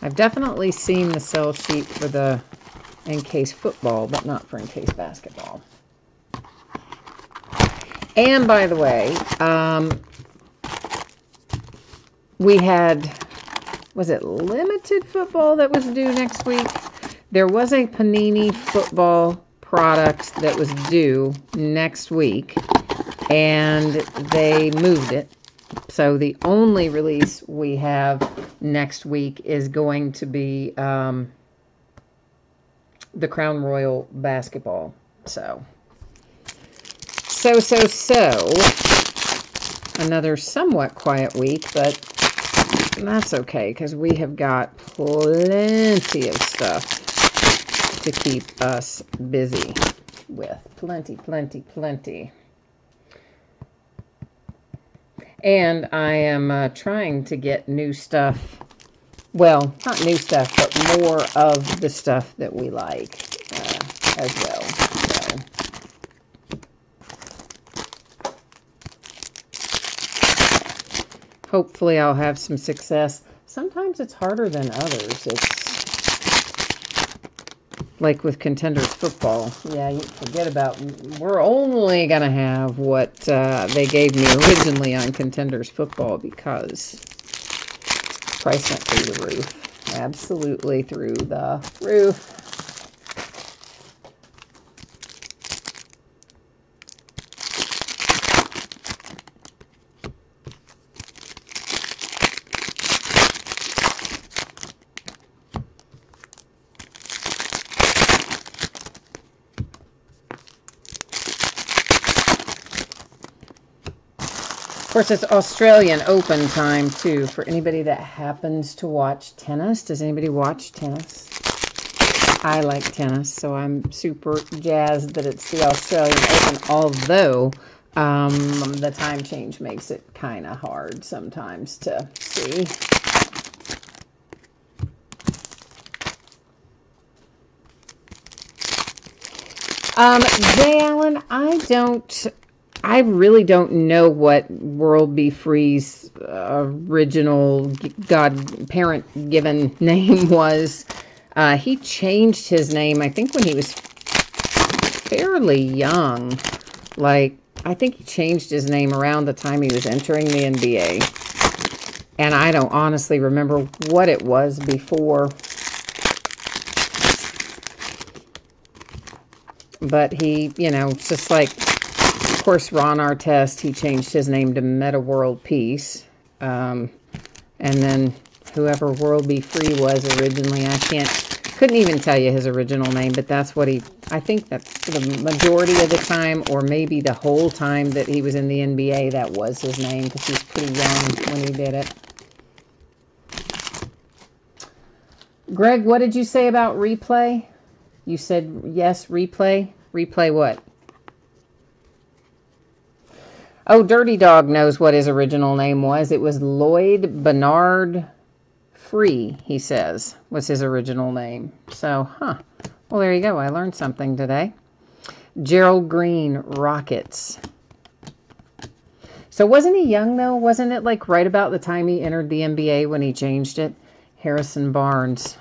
I've definitely seen the sell sheet for the Encase Football, but not for Encase Basketball. And by the way, we had, was it Limited Football that was due next week? There was a Panini Football product that was due next week, and they moved it. So the only release we have next week is going to be the Crown Royal Basketball. So. Another somewhat quiet week, but that's okay because we have got plenty of stuff to keep us busy with. Plenty. And I am trying to get new stuff. Well, not new stuff, but more of the stuff that we like as well. So. Hopefully I'll have some success. Sometimes it's harder than others. It's like with Contenders Football. Yeah, you forget about, we're only going to have what they gave me originally on Contenders Football because price went through the roof. Absolutely through the roof. Of course, it's Australian Open time, too, for anybody that happens to watch tennis. Does anybody watch tennis? I like tennis, so I'm super jazzed that it's the Australian Open, although the time change makes it kind of hard sometimes to see. Jay Allen, I really don't know what World Be Free's original parent-given name was. He changed his name, I think, when he was fairly young. Like, I think he changed his name around the time he was entering the NBA. And I don't honestly remember what it was before. But he, you know, just like... Of course, Ron Artest, he changed his name to Meta World Peace. And then whoever World Be Free was originally, couldn't even tell you his original name, but that's what I think that's for the majority of the time, or maybe the whole time that he was in the NBA, that was his name, because he was pretty young when he did it. Greg, what did you say about replay? You said yes, replay? Replay what? Oh, Dirty Dog knows what his original name was. It was Lloyd Bernard Free, he says, was his original name. So, well, there you go. I learned something today. Gerald Green, Rockets. So wasn't he young, though? Wasn't it like right about the time he entered the NBA when he changed it? Harrison Barnes.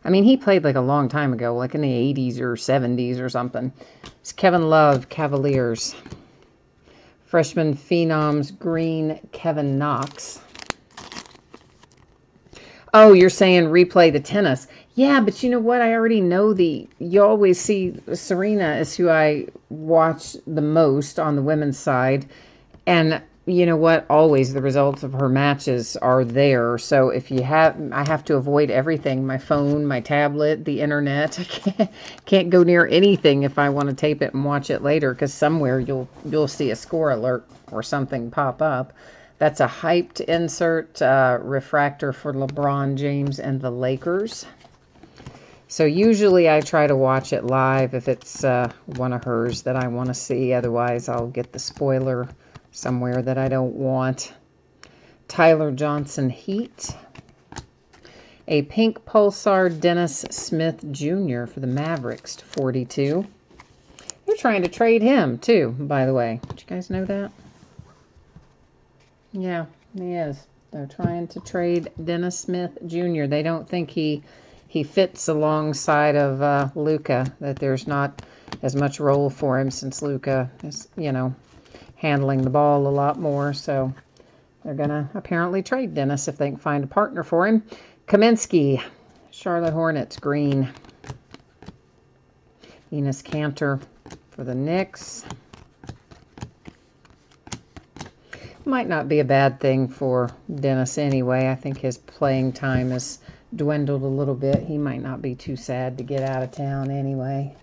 I mean, he played like a long time ago, like in the 80s or 70s or something. It's Kevin Love, Cavaliers. Freshman Phenoms, Green, Kevin Knox. Oh, you're saying replay the tennis. Yeah, but you know what? I already know you always see Serena is who I watch the most on the women's side. And you know what? Always the results of her matches are there. So if I have to avoid everything, my phone, my tablet, the internet. I can't go near anything if I want to tape it and watch it later, because somewhere you'll see a score alert or something pop up. That's a hyped insert refractor for LeBron James and the Lakers. So usually I try to watch it live if it's one of hers that I want to see. Otherwise, I'll get the spoiler somewhere that I don't want. Tyler Johnson, Heat. A pink Pulsar Dennis Smith Jr. for the Mavericks to 42. They're trying to trade him, too, by the way. Did you guys know that? Yeah, he is. They're trying to trade Dennis Smith Jr. They don't think he fits alongside of Luka, that there's not as much role for him since Luka is, you know, handling the ball a lot more. So they're going to apparently trade Dennis if they can find a partner for him. Kaminsky, Charlotte Hornets, green. Enes Kanter for the Knicks. Might not be a bad thing for Dennis anyway. I think his playing time has dwindled a little bit. He might not be too sad to get out of town anyway.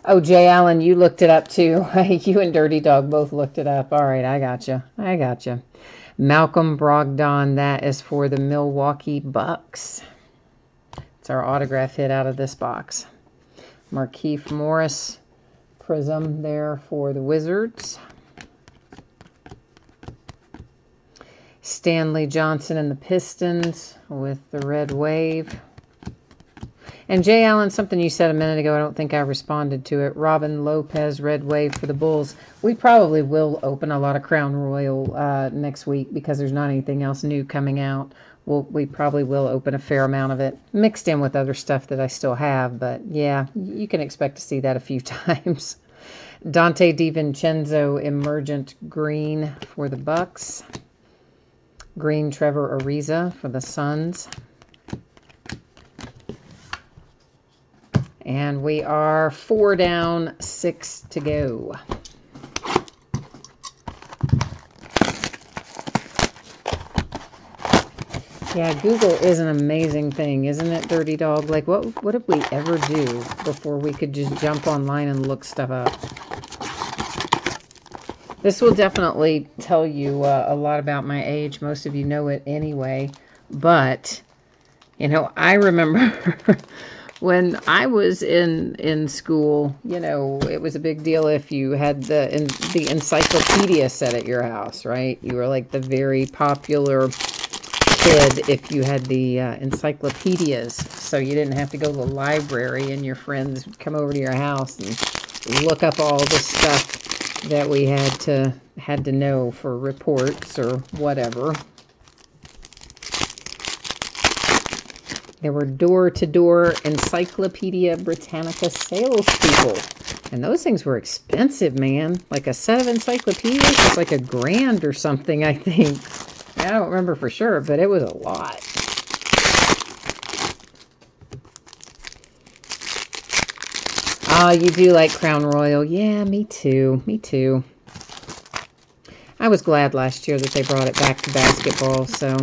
Oh, Jay Allen, you looked it up too. You and Dirty Dog both looked it up. All right, I gotcha. I gotcha. Malcolm Brogdon, that is for the Milwaukee Bucks. It's our autograph hit out of this box. Markieff Morris, Prizm there for the Wizards. Stanley Johnson and the Pistons with the red wave. And Jay Allen, something you said a minute ago, I don't think I responded to it. Robin Lopez, red wave for the Bulls. We probably will open a lot of Crown Royal next week because there's not anything else new coming out. We probably will open a fair amount of it, mixed in with other stuff that I still have. But yeah, you can expect to see that a few times. Dante DiVincenzo, Emergent Green for the Bucks. Green Trevor Ariza for the Suns. And we are 4 down, 6 to go. Yeah, Google is an amazing thing, isn't it, Dirty Dog? Like, what did we ever do before we could just jump online and look stuff up? This will definitely tell you a lot about my age. Most of you know it anyway. But, you know, I remember when I was in school, you know, it was a big deal if you had the encyclopedia set at your house, right? You were like the very popular kid if you had the encyclopedias. So you didn't have to go to the library and your friends would come over to your house and look up all the stuff that we had to know for reports or whatever. There were door-to-door Encyclopedia Britannica salespeople. And those things were expensive, man. Like a set of encyclopedias was like $1,000 or something, I think. I don't remember for sure, but it was a lot. Oh, you do like Crown Royal. Yeah, me too. Me too. I was glad last year that they brought it back to basketball, so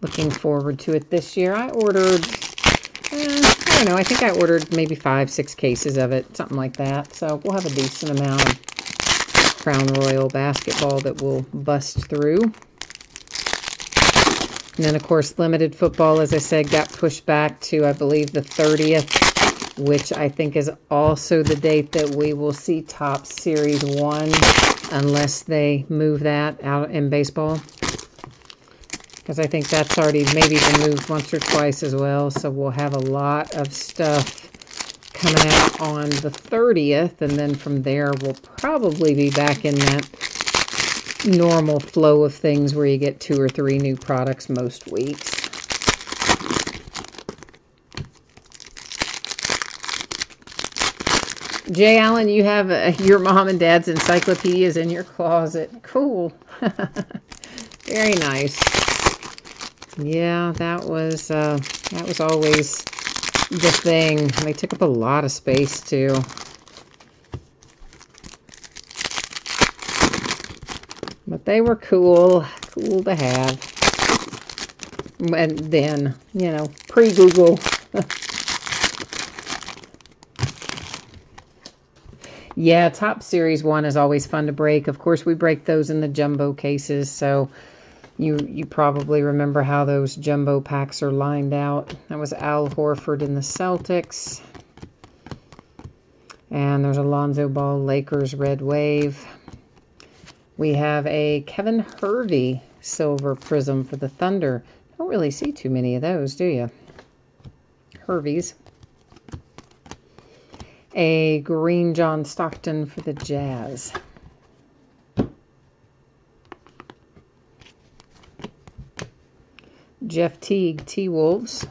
looking forward to it this year. I ordered, I don't know, I think I ordered maybe 5-6 cases of it, something like that. So we'll have a decent amount of Crown Royal basketball that we'll bust through. And then, of course, limited football, as I said, got pushed back to, I believe, the 30th. Which I think is also the date that we will see Topps Series 1, unless they move that out in baseball. Because I think that's already maybe been moved once or twice as well. So we'll have a lot of stuff coming out on the 30th. And then from there, we'll probably be back in that normal flow of things where you get 2 or 3 new products most weeks. Jay Allen, you have your mom and dad's encyclopedias in your closet. Cool. Very nice. Yeah, that was always the thing. They took up a lot of space too. But they were cool to have. And then, you know, pre-Google. Yeah, Topps Series 1 is always fun to break. Of course, we break those in the jumbo cases, so you probably remember how those jumbo packs are lined out. That was Al Horford in the Celtics. And there's Alonzo Ball, Lakers, red wave. We have a Kevin Hervey silver prism for the Thunder. Don't really see too many of those, do you? Hervey's. A green John Stockton for the Jazz. Jeff Teague, T-Wolves.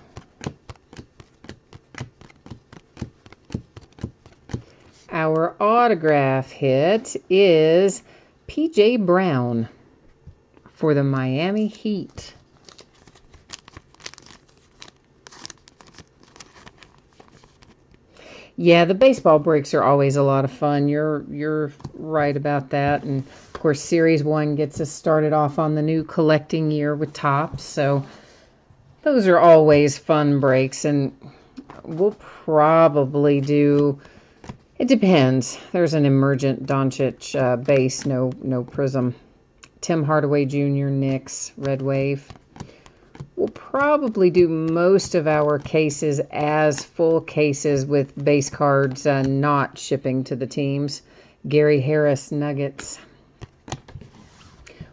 Our autograph hit is P.J. Brown for the Miami Heat. Yeah, the baseball breaks are always a lot of fun. You're right about that. And of course, Series 1 gets us started off on the new collecting year with Topps. So those are always fun breaks. And we'll probably do, it depends. There's an emergent Doncic base, no prism. Tim Hardaway Jr., Knicks, Red Wave. We'll probably do most of our cases as full cases with base cards not shipping to the teams. Gary Harris, Nuggets.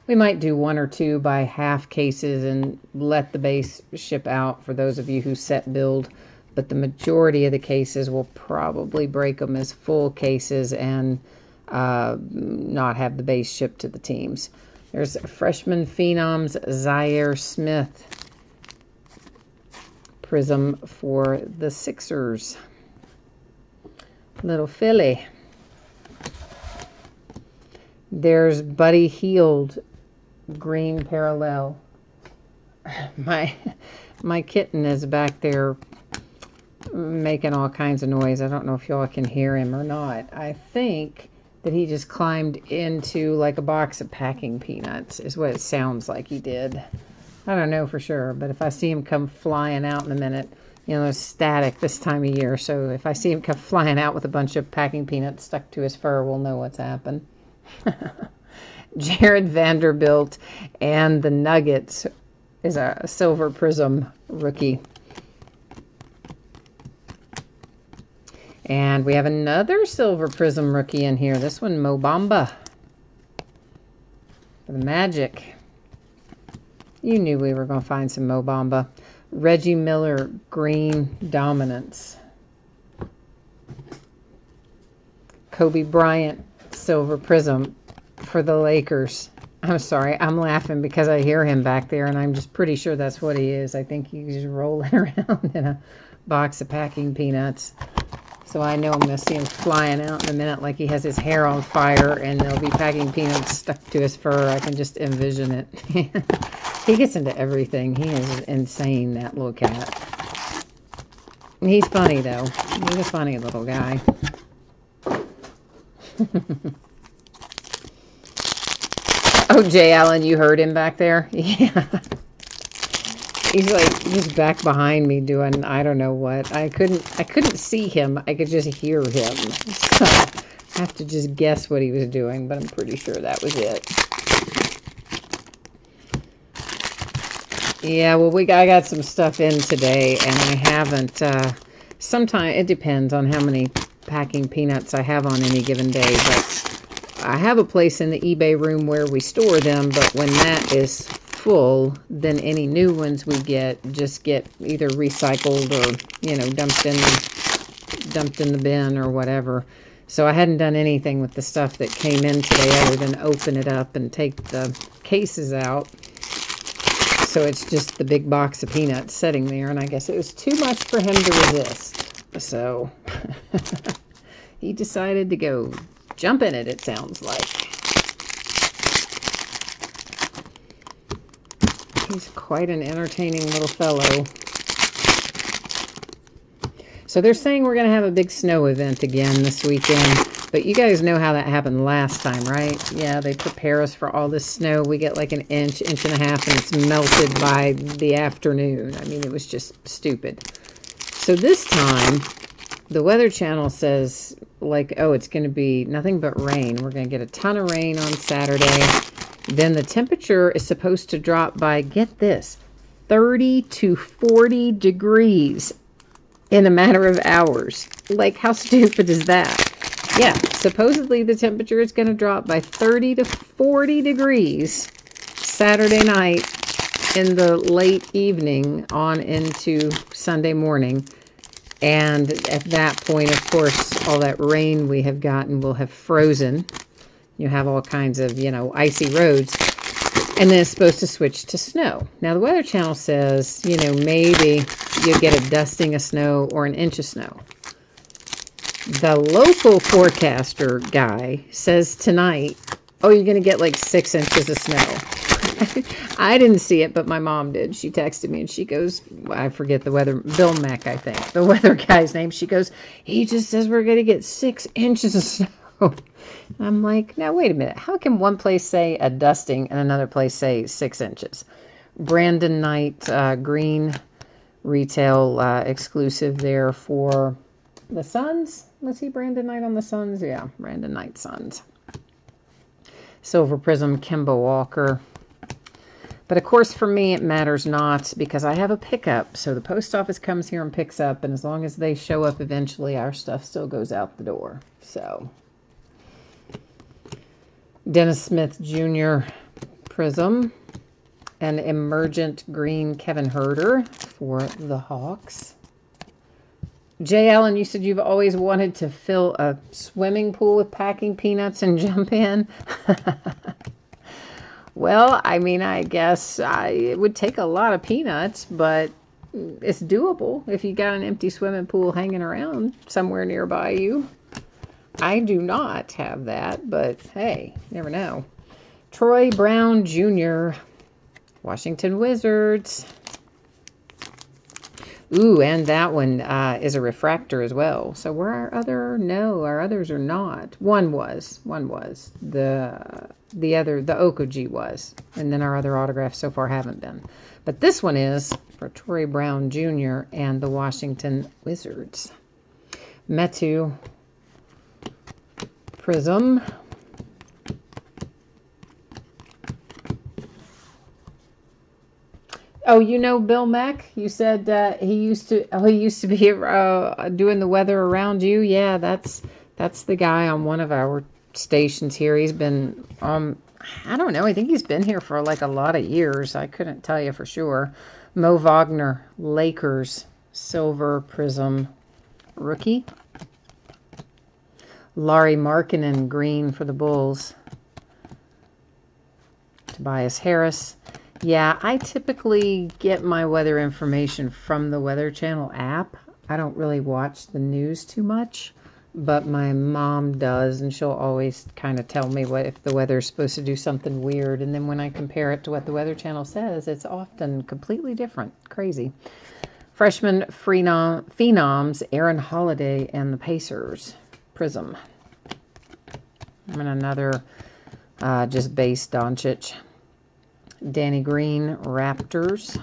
We might do 1 or 2 by half cases and let the base ship out for those of you who set build. But the majority of the cases will probably break them as full cases and not have the base shipped to the teams. There's freshman phenoms, Zaire Smith. Prism for the Sixers. Little Philly. There's Buddy Hield, green parallel. My kitten is back there making all kinds of noise. I don't know if y'all can hear him or not. I think that he just climbed into like a box of packing peanuts is what it sounds like he did. I don't know for sure, but if I see him come flying out in a minute, you know, there's static this time of year, so if I see him come flying out with a bunch of packing peanuts stuck to his fur, we'll know what's happened. Jared Vanderbilt and the Nuggets is a silver prism rookie. And we have another silver prism rookie in here. This one, Mo Bamba for the Magic. You knew we were going to find some Mo Bamba. Reggie Miller, green dominance. Kobe Bryant, silver prism for the Lakers. I'm sorry, I'm laughing because I hear him back there, and I'm just pretty sure that's what he is. I think he's just rolling around in a box of packing peanuts. So I know I'm going to see him flying out in a minute like he has his hair on fire, and there'll be packing peanuts stuck to his fur. I can just envision it. He gets into everything. He is insane, that little cat. He's funny, though. He's a funny little guy. Oh, Jay Allen, you heard him back there? Yeah. He's like just back behind me doing I don't know what. I couldn't see him. I could just hear him. So I have to just guess what he was doing, but I'm pretty sure that was it. Yeah, well, I got some stuff in today, and I haven't. Sometimes it depends on how many packing peanuts I have on any given day, but I have a place in the eBay room where we store them, but when that is full, then any new ones we get just get either recycled or, you know, dumped in the bin or whatever. So I hadn't done anything with the stuff that came in today other than open it up and take the cases out. So it's just the big box of peanuts sitting there, and I guess it was too much for him to resist. So he decided to go jump in it, it sounds like. He's quite an entertaining little fellow. So they're saying we're going to have a big snow event again this weekend. But you guys know how that happened last time, right? Yeah, they prepare us for all this snow. We get like an inch, inch and a half, and it's melted by the afternoon. I mean, it was just stupid. So this time, the Weather Channel says, like, oh, it's going to be nothing but rain. We're going to get a ton of rain on Saturday. Then the temperature is supposed to drop by, get this, 30 to 40 degrees in a matter of hours. Like, how stupid is that? Yeah, supposedly the temperature is going to drop by 30 to 40 degrees Saturday night. in the late evening on into Sunday morning. And at that point, of course, all that rain we have gotten will have frozen. You have all kinds of, icy roads. And then it's supposed to switch to snow. Now, the Weather Channel says, maybe you'll get a dusting of snow or an inch of snow. The local forecaster guy says tonight, oh, you're going to get like 6 inches of snow. I didn't see it, but my mom did. She texted me and she goes, I forget the weather, Bill Meck, I think, the weather guy's name. She goes, he just says we're going to get 6 inches of snow. I'm like, now, wait a minute. How can one place say a dusting and another place say 6 inches? Brandon Knight, green retail exclusive there for the Suns. Was he Brandon Knight on the Suns? Yeah, Brandon Knight Suns. Silver Prism, Kemba Walker. But of course, for me, it matters not because I have a pickup. So the post office comes here and picks up. And as long as they show up eventually, our stuff still goes out the door. So Dennis Smith Jr. Prism. An emergent green Kevin Herter for the Hawks. Jay Allen, you said you've always wanted to fill a swimming pool with packing peanuts and jump in. Well, I mean, I guess it would take a lot of peanuts, but it's doable if you got an empty swimming pool hanging around somewhere nearby you. I do not have that, but hey, never know. Troy Brown Jr., Washington Wizards. Ooh, and that one is a refractor as well. So were our other? No, our others are not. One was. The other, the Okoji was. And then our other autographs so far haven't been. But this one is for Troy Brown Jr. and the Washington Wizards. Metu Prism. Oh, Bill Meck? You said he used to be doing the weather around you. Yeah, that's the guy on one of our stations here. He's been I don't know. I think he's been here for like a lot of years. I couldn't tell you for sure. Mo Wagner, Lakers, Silver Prism rookie. Larry Markkinen, green for the Bulls. Tobias Harris. Yeah, I typically get my weather information from the Weather Channel app. I don't really watch the news too much, but my mom does, and she'll always kind of tell me if the weather's supposed to do something weird. And then when I compare it to what the Weather Channel says, it's often completely different. Crazy. Freshman phenoms, Aaron Holiday and the Pacers. Prism. And another just base Doncic. Danny Green, Raptors.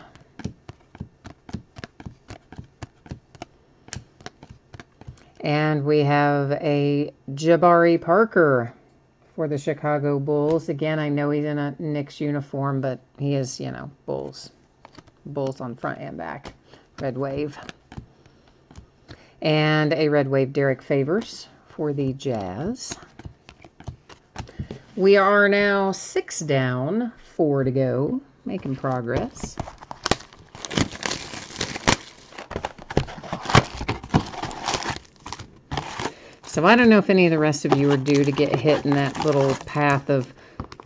And we have a Jabari Parker for the Chicago Bulls. Again, I know he's in a Knicks uniform, but he is, Bulls. Bulls on front and back. Red Wave. And a Red Wave Derek Favors for the Jazz. We are now 6 down, 4 to go, making progress. So I don't know if any of the rest of you are due to get hit in that little path of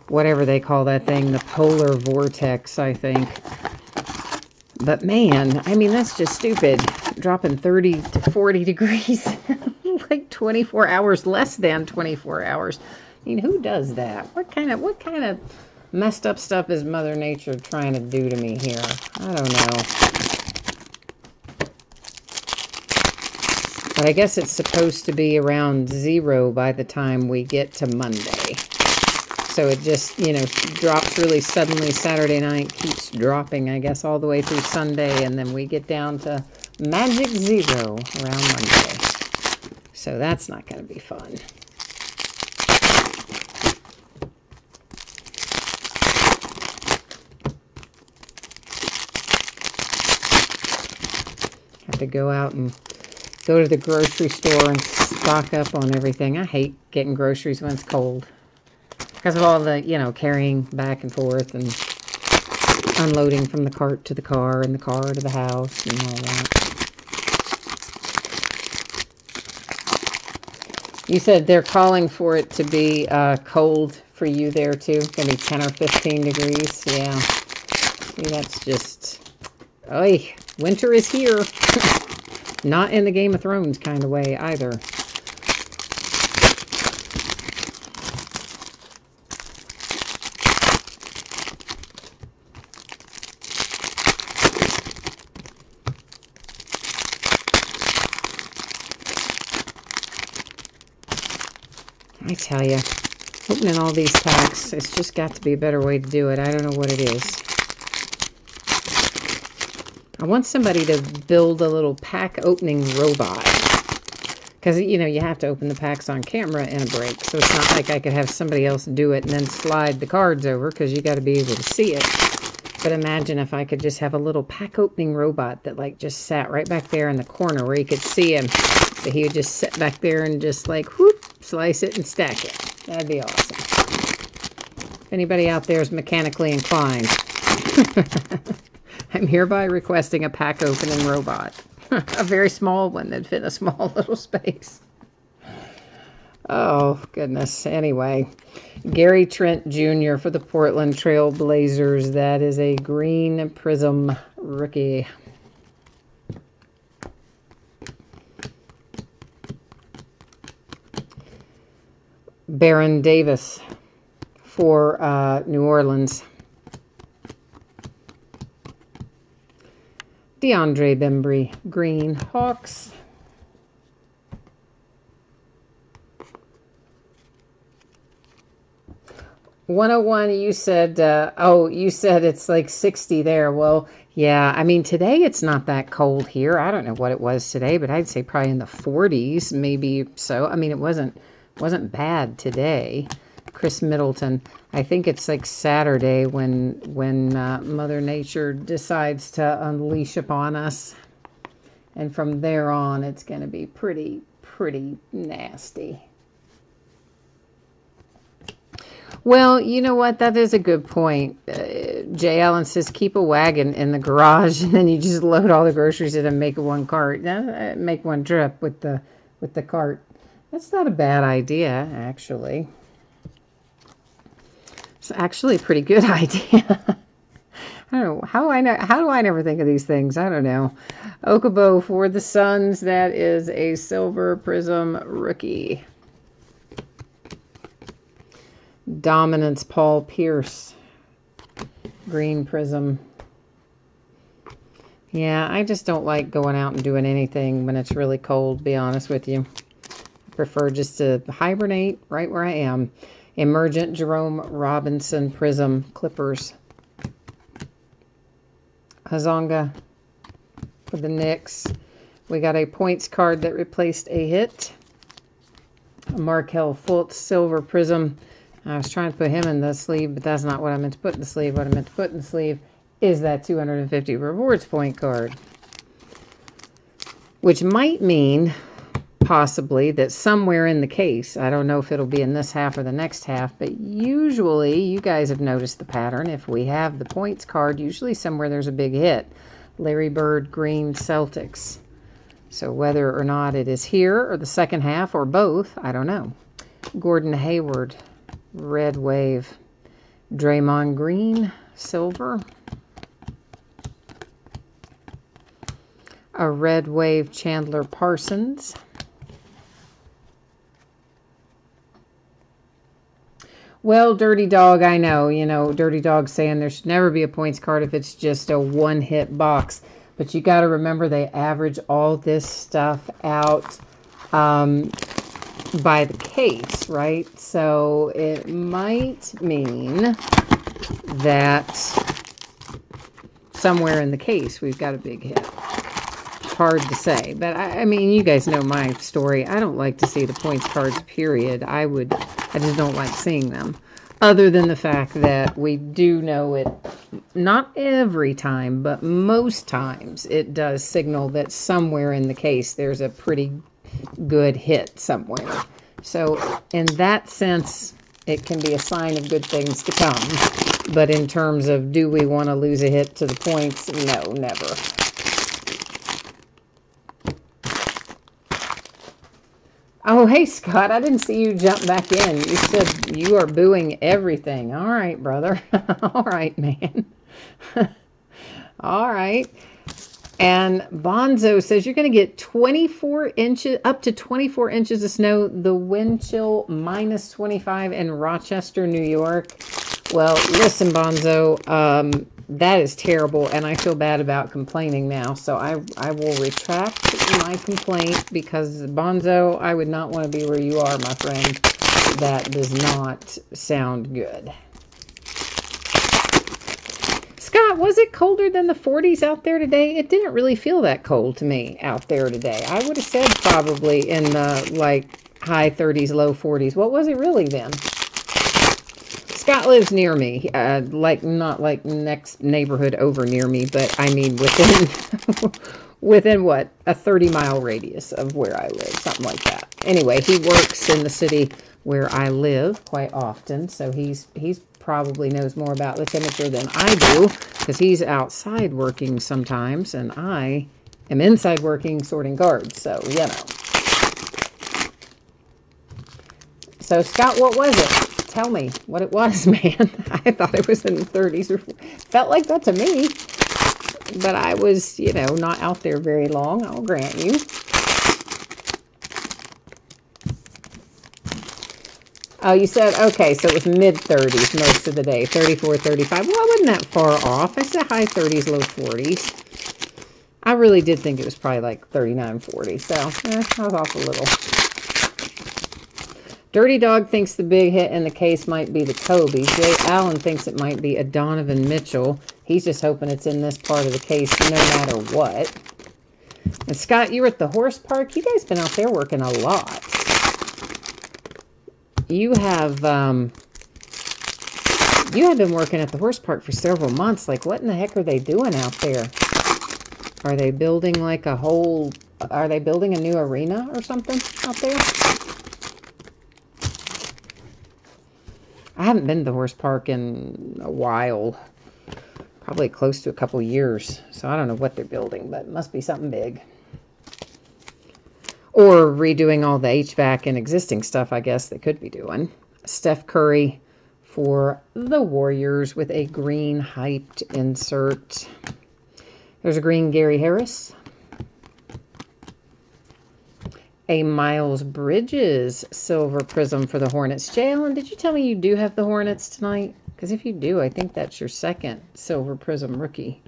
whatever they call that thing, the polar vortex, I think. But man, I mean, that's just stupid. Dropping 30 to 40 degrees, like 24 hours, less than 24 hours. I mean, who does that? What kind of messed up stuff is Mother Nature trying to do to me here? I don't know. But I guess it's supposed to be around 0 by the time we get to Monday. So it just, drops really suddenly Saturday night, keeps dropping, I guess, all the way through Sunday, and then we get down to magic 0 around Monday. So that's not going to be fun. Have to go out and go to the grocery store and stock up on everything. I hate getting groceries when it's cold because of all the, carrying back and forth. And unloading from the cart to the car and the car to the house and all that. You said they're calling for it to be cold for you there too. Gonna be 10 or 15 degrees. Yeah. See, that's just... Oy, winter is here. Not in the Game of Thrones kind of way either. I tell you, opening all these packs, it's just got to be a better way to do it. I don't know what it is. I want somebody to build a little pack opening robot. Because, you know, you have to open the packs on camera in a break. So it's not like I could have somebody else do it and then slide the cards over, because you got to be able to see it. But imagine if I could just have a little pack opening robot that, like, just sat right back there in the corner where you could see him. So he would just sit back there and just, like, whoop, slice it and stack it. That'd be awesome. If anybody out there is mechanically inclined, I'm hereby requesting a pack opening robot. A very small one that fit in a small little space. Oh, goodness. Anyway, Gary Trent Jr. for the Portland Trail Blazers. That is a green Prizm rookie. Baron Davis for New Orleans. DeAndre Bembry, green Hawks. $101, you said, oh, you said it's like 60 there. Well, yeah, I mean, today it's not that cold here. I don't know what it was today, but I'd say probably in the 40s, maybe so. I mean, it wasn't bad today. Chris Middleton. I think it's like Saturday when Mother Nature decides to unleash upon us. And from there on, it's going to be pretty nasty. Well, you know what? That is a good point. Jay Allen says, keep a wagon in the garage, and then you just load all the groceries in and make one cart. Make one trip with the cart. That's not a bad idea, actually. It's actually a pretty good idea. I don't know. How do I never think of these things? I don't know. Okubo for the Suns. That is a silver Prizm rookie. Dominance, Paul Pierce. Green Prizm. Yeah, I just don't like going out and doing anything when it's really cold, to be honest with you. I prefer just to hibernate right where I am. Emergent Jerome Robinson Prizm Clippers. Hazonga for the Knicks. We got a points card that replaced a hit. Markelle Fultz Silver Prizm. I was trying to put him in the sleeve, but that's not what I meant to put in the sleeve. What I meant to put in the sleeve is that 250 rewards point card. Which might mean possibly that somewhere in the case, I don't know if it'll be in this half or the next half, but usually, you guys have noticed the pattern. If we have the points card, usually somewhere there's a big hit. Larry Bird, green Celtics. So whether or not it is here or the second half or both, I don't know. Gordon Hayward, red wave. Draymond Green, silver. A red wave Chandler Parsons. Well, Dirty Dog, I know, Dirty Dog saying there should never be a points card if it's just a one-hit box. But you got to remember they average all this stuff out by the case, right? So it might mean that somewhere in the case we've got a big hit. Hard to say, but I mean, you guys know my story. I don't like to see the points cards, period. I just don't like seeing them, other than the fact that we do know it, not every time, but most times it does signal that somewhere in the case there's a pretty good hit somewhere. So in that sense, it can be a sign of good things to come. But in terms of do we want to lose a hit to the points? No, never. Oh, hey, Scott, I didn't see you jump back in. You said you are booing everything. All right, brother. All right, man. All right. And Bonzo says you're going to get 24 inches, up to 24 inches of snow. The wind chill minus 25 in Rochester, New York. Well, listen, Bonzo, that is terrible, and I feel bad about complaining now. So I will retract my complaint because, Bonzo, I would not want to be where you are, my friend. That does not sound good. Scott, was it colder than the 40s out there today? It didn't really feel that cold to me out there today. I would have said probably in the, like, high 30s, low 40s. What was it really then? Scott lives near me, like not like next neighborhood over near me, but I mean within within what, a 30-mile radius of where I live, something like that. Anyway, he works in the city where I live quite often, so he's probably knows more about the temperature than I do because he's outside working sometimes, and I am inside working sorting cards. So you know. So Scott, what was it? Tell me what it was, man. I thought it was in the 30s. Felt like that to me. But I was, you know, not out there very long, I'll grant you. Oh, you said, okay, so it was mid-30s most of the day. 34, 35. Well, I wasn't that far off. I said high 30s, low 40s. I really did think it was probably like 39, 40. So, I was off a little. Dirty Dog thinks the big hit in the case might be the Kobe. Jay Allen thinks it might be a Donovan Mitchell. He's just hoping it's in this part of the case no matter what. And Scott, you were at the horse park. You guys been out there working a lot. You have been working at the horse park for several months. Like, what in the heck are they doing out there? Are they building like a whole... Are they building a new arena or something out there? I haven't been to the horse park in a while. Probably close to a couple years. So I don't know what they're building, but it must be something big. Or redoing all the HVAC and existing stuff, I guess they could be doing. Steph Curry for the Warriors with a green hyped insert. There's a green Gary Harris. A Miles Bridges silver prism for the Hornets. Jay Allen, did you tell me you do have the Hornets tonight? Because if you do, I think that's your second silver prism rookie.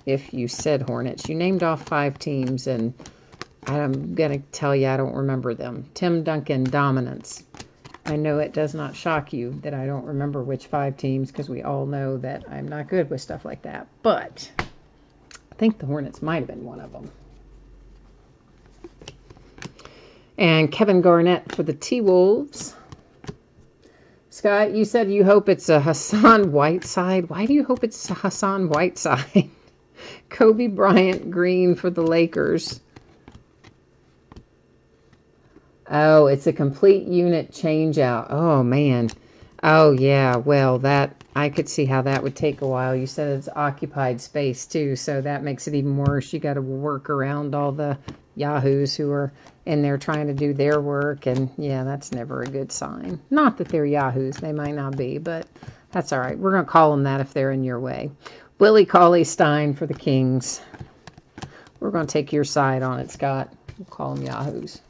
If you said Hornets. You named off 5 teams, and I'm going to tell you I don't remember them. Tim Duncan, Dominance. I know it does not shock you that I don't remember which 5 teams, because we all know that I'm not good with stuff like that. But I think the Hornets might have been one of them. And Kevin Garnett for the T-Wolves. Scott, you said you hope it's a Hassan Whiteside. Why do you hope it's a Hassan Whiteside? Kobe Bryant green for the Lakers. Oh, it's a complete unit change out. Oh, man. Oh, yeah. Well, that I could see how that would take a while. You said it's occupied space, too, so that makes it even worse. You got to work around all the yahoos who are in there trying to do their work, and yeah, that's never a good sign. Not that they're yahoos, they might not be, but that's all right. We're going to call them that if they're in your way. Willie Cauley-Stein for the Kings. We're going to take your side on it, Scott. We'll call them yahoos.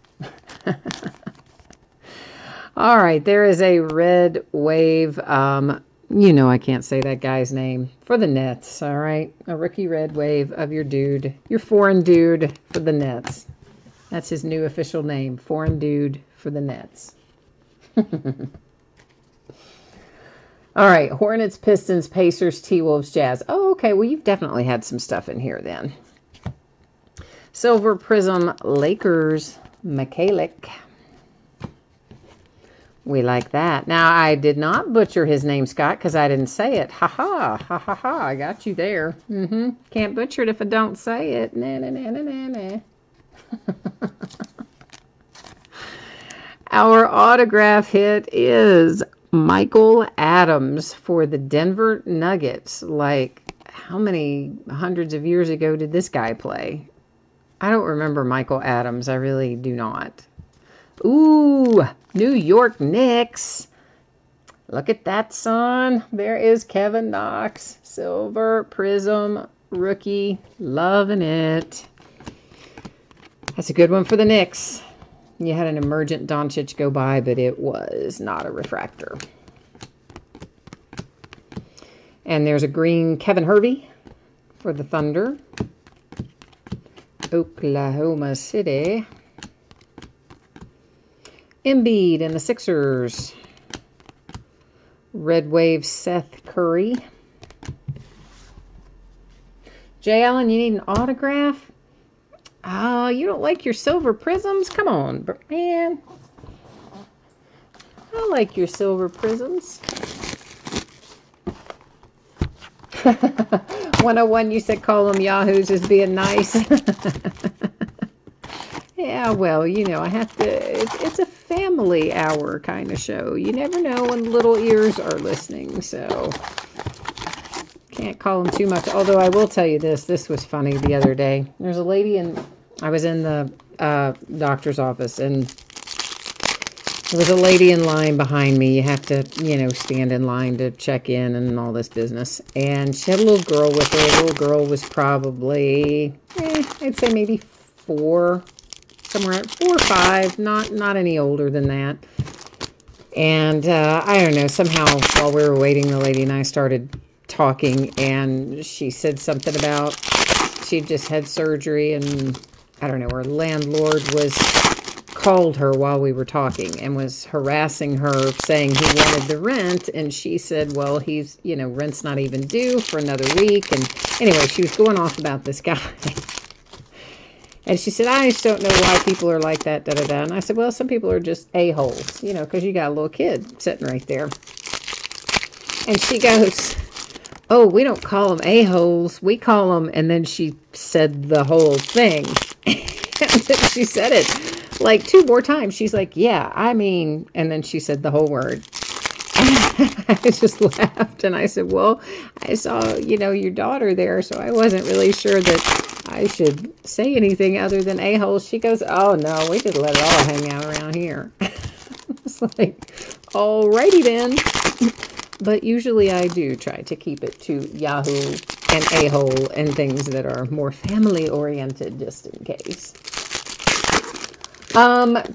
All right, there is a red wave. You know I can't say that guy's name. For the Nets, all right? A rookie red wave of your dude, your foreign dude for the Nets. That's his new official name, foreign dude for the Nets. All right, Hornets, Pistons, Pacers, T-Wolves, Jazz. Oh, okay, well, you've definitely had some stuff in here then. Silver Prism, Lakers, Mikalik. We like that. Now, I did not butcher his name, Scott, because I didn't say it. Ha-ha, ha-ha-ha, I got you there. Can't butcher it if I don't say it. Na-na-na-na-na-na. Our autograph hit is Michael Adams for the Denver Nuggets. Like, how many hundreds of years ago did this guy play? I don't remember Michael Adams. I really do not. Ooh, New York Knicks. Look at that, son. There is Kevin Knox. Silver Prism rookie. Loving it. That's a good one for the Knicks. You had an emergent Doncic go by, but it was not a refractor. And there's a green Kevin Hervey for the Thunder. Oklahoma City. Embiid and the Sixers. Red Wave Seth Curry. Jay Allen, you need an autograph? Oh, you don't like your silver prisms? Come on, man. I like your silver prisms. 101, you said call them Yahoos as being nice. Yeah, well, you know, I have to, it's a family hour kind of show. You never know when little ears are listening, so can't call them too much. Although I will tell you this was funny the other day. There's a lady I was in the doctor's office, and there was a lady in line behind me. You have to, you know, stand in line to check in and all this business. And she had a little girl with her. The little girl was probably, I'd say maybe 4, somewhere at 4 or 5, not any older than that. And I don't know, somehow while we were waiting, the lady and I started talking, and she said something about she just had surgery, and I don't know, her landlord called her while we were talking and was harassing her, saying he wanted the rent, and she said, well, he's, you know, rent's not even due for another week. And anyway, she was going off about this guy. And she said, I just don't know why people are like that, da-da-da. And I said, well, some people are just a-holes, you know, because you got a little kid sitting right there. And she goes, oh, we don't call them a-holes, we call them, and then she said the whole thing. And then she said it like 2 more times. She's like, yeah, I mean, and then she said the whole word. I just laughed, and I said, well, I saw, you know, your daughter there, so I wasn't really sure that I should say anything other than a-holes. She goes, oh, no, we just let it all hang out around here. It's like, alrighty then. But usually I do try to keep it to Yahoo and a-hole and things that are more family-oriented, just in case.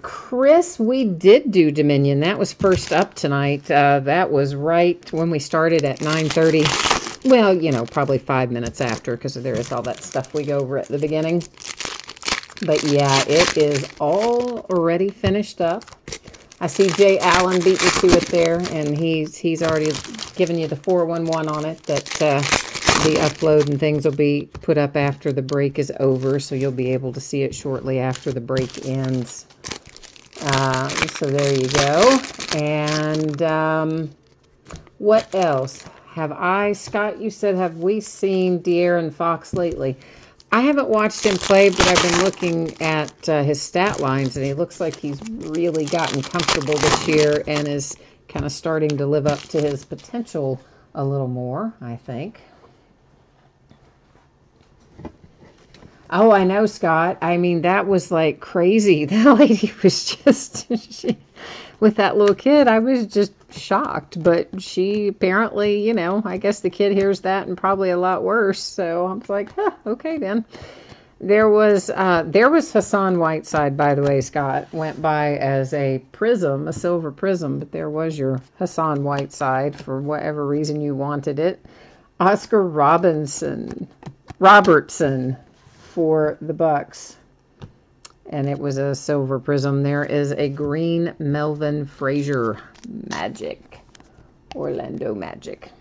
Chris, we did do Dominion. That was first up tonight. That was right when we started at 9:30. Well, you know, probably 5 minutes after, because there is all that stuff we go over at the beginning. But yeah, it is already finished up. I see Jay Allen beat you to it there, and he's already given you the 411 on it, that the upload and things will be put up after the break is over, so you'll be able to see it shortly after the break ends. So there you go. And what else? Scott, you said, have we seen De'Aaron Fox lately? I haven't watched him play, but I've been looking at his stat lines, and he looks like he's really gotten comfortable this year and is kind of starting to live up to his potential a little more, I think. Oh, I know, Scott. I mean, that was like crazy. That lady was just, with that little kid, I was just shocked. But she apparently, you know, I guess the kid hears that and probably a lot worse. So I was like, huh, okay then. There was Hassan Whiteside, by the way, Scott. Went by as a prism, a silver prism, but there was your Hassan Whiteside for whatever reason you wanted it. Oscar Robertson for the Bucks, and it was a silver prism. There is a green Melvin Frazier Magic, Orlando Magic.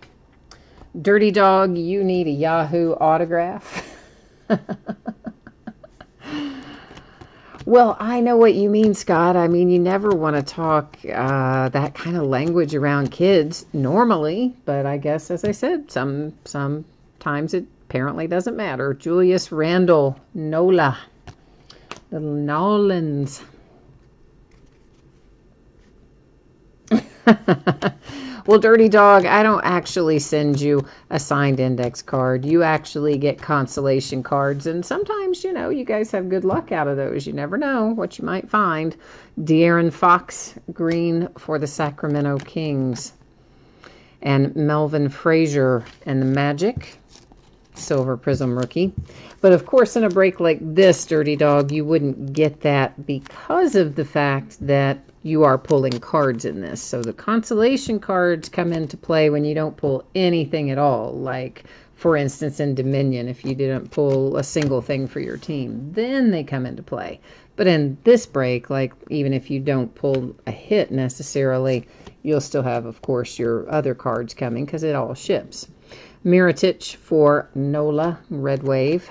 Dirty Dog, you need a Yahoo autograph. Well, I know what you mean, Scott. I mean, you never want to talk that kind of language around kids normally, but I guess, as I said, sometimes it apparently doesn't matter. Julius Randle, Nola, little Nolans. Well, Dirty Dog, I don't actually send you a signed index card. You actually get consolation cards, and sometimes, you know, you guys have good luck out of those. You never know what you might find. De'Aaron Fox, green for the Sacramento Kings. And Melvin Frazier and the Magic, silver prism rookie. But of course, in a break like this, Dirty Dog, you wouldn't get that because of the fact that you are pulling cards in this. So the consolation cards come into play when you don't pull anything at all. Like, for instance, in Dominion, if you didn't pull a single thing for your team, then they come into play. But in this break, like, even if you don't pull a hit necessarily, you'll still have, of course, your other cards coming because it all ships. Mirotic for Nola, Red Wave.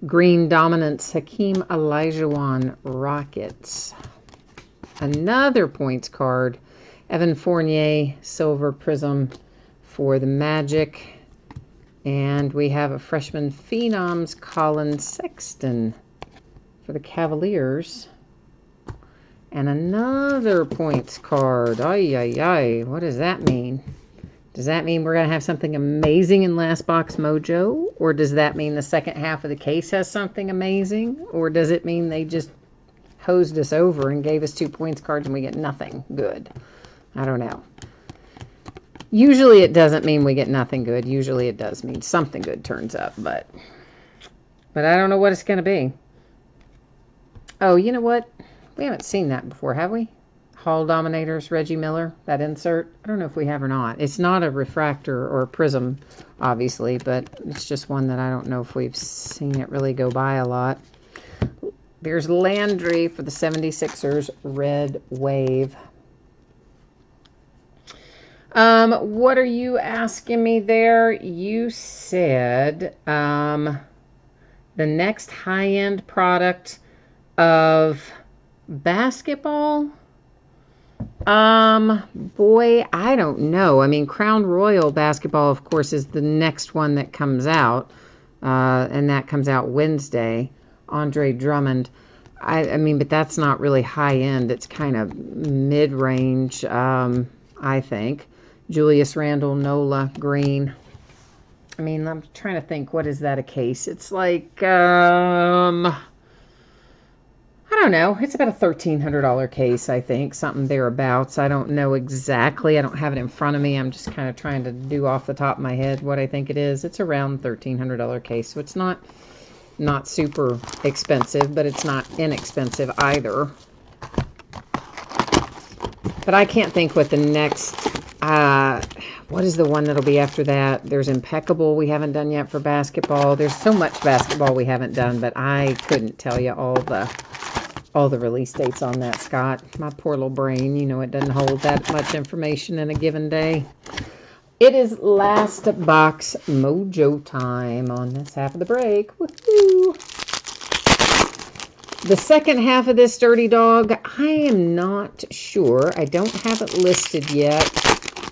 Green Dominance, Hakeem Olajuwon, Rockets. Another points card, Evan Fournier, Silver Prism for the Magic. And we have a freshman Phenoms, Colin Sexton for the Cavaliers. And another points card. Ay, ay, ay. What does that mean? Does that mean we're going to have something amazing in Last Box Mojo? Or does that mean the second half of the case has something amazing? Or does it mean they just hosed us over and gave us 2 points cards and we get nothing good? I don't know. Usually it doesn't mean we get nothing good. Usually it does mean something good turns up. But I don't know what it's going to be. Oh, you know what? We haven't seen that before, have we? Hall Dominators, Reggie Miller, that insert. I don't know if we have or not. It's not a refractor or a prism, obviously, but it's just one that I don't know if we've seen it really go by a lot. There's Landry for the 76ers, Red Wave. What are you asking me there? You said the next high-end product of basketball? Boy, I don't know. I mean, Crown Royal basketball, of course, is the next one that comes out, and that comes out Wednesday. Andre Drummond. I mean, but that's not really high-end. It's kind of mid-range, I think. Julius Randle, Nola, green. I mean, I'm trying to think, what is that a case? It's like, I don't know. It's about a $1,300 case, I think. Something thereabouts. I don't know exactly. I don't have it in front of me. I'm just kind of trying to do off the top of my head what I think it is. It's around $1,300 case. So it's not super expensive, but it's not inexpensive either. But I can't think what the next... what is the one that'll be after that? There's Impeccable we haven't done yet for basketball. There's so much basketball we haven't done, but I couldn't tell you all the release dates on that, Scott. My poor little brain, you know, it doesn't hold that much information in a given day. It is Last Box Mojo time on this half of the break. Woohoo! The second half of this Dirty Dog, I am not sure. I don't have it listed yet.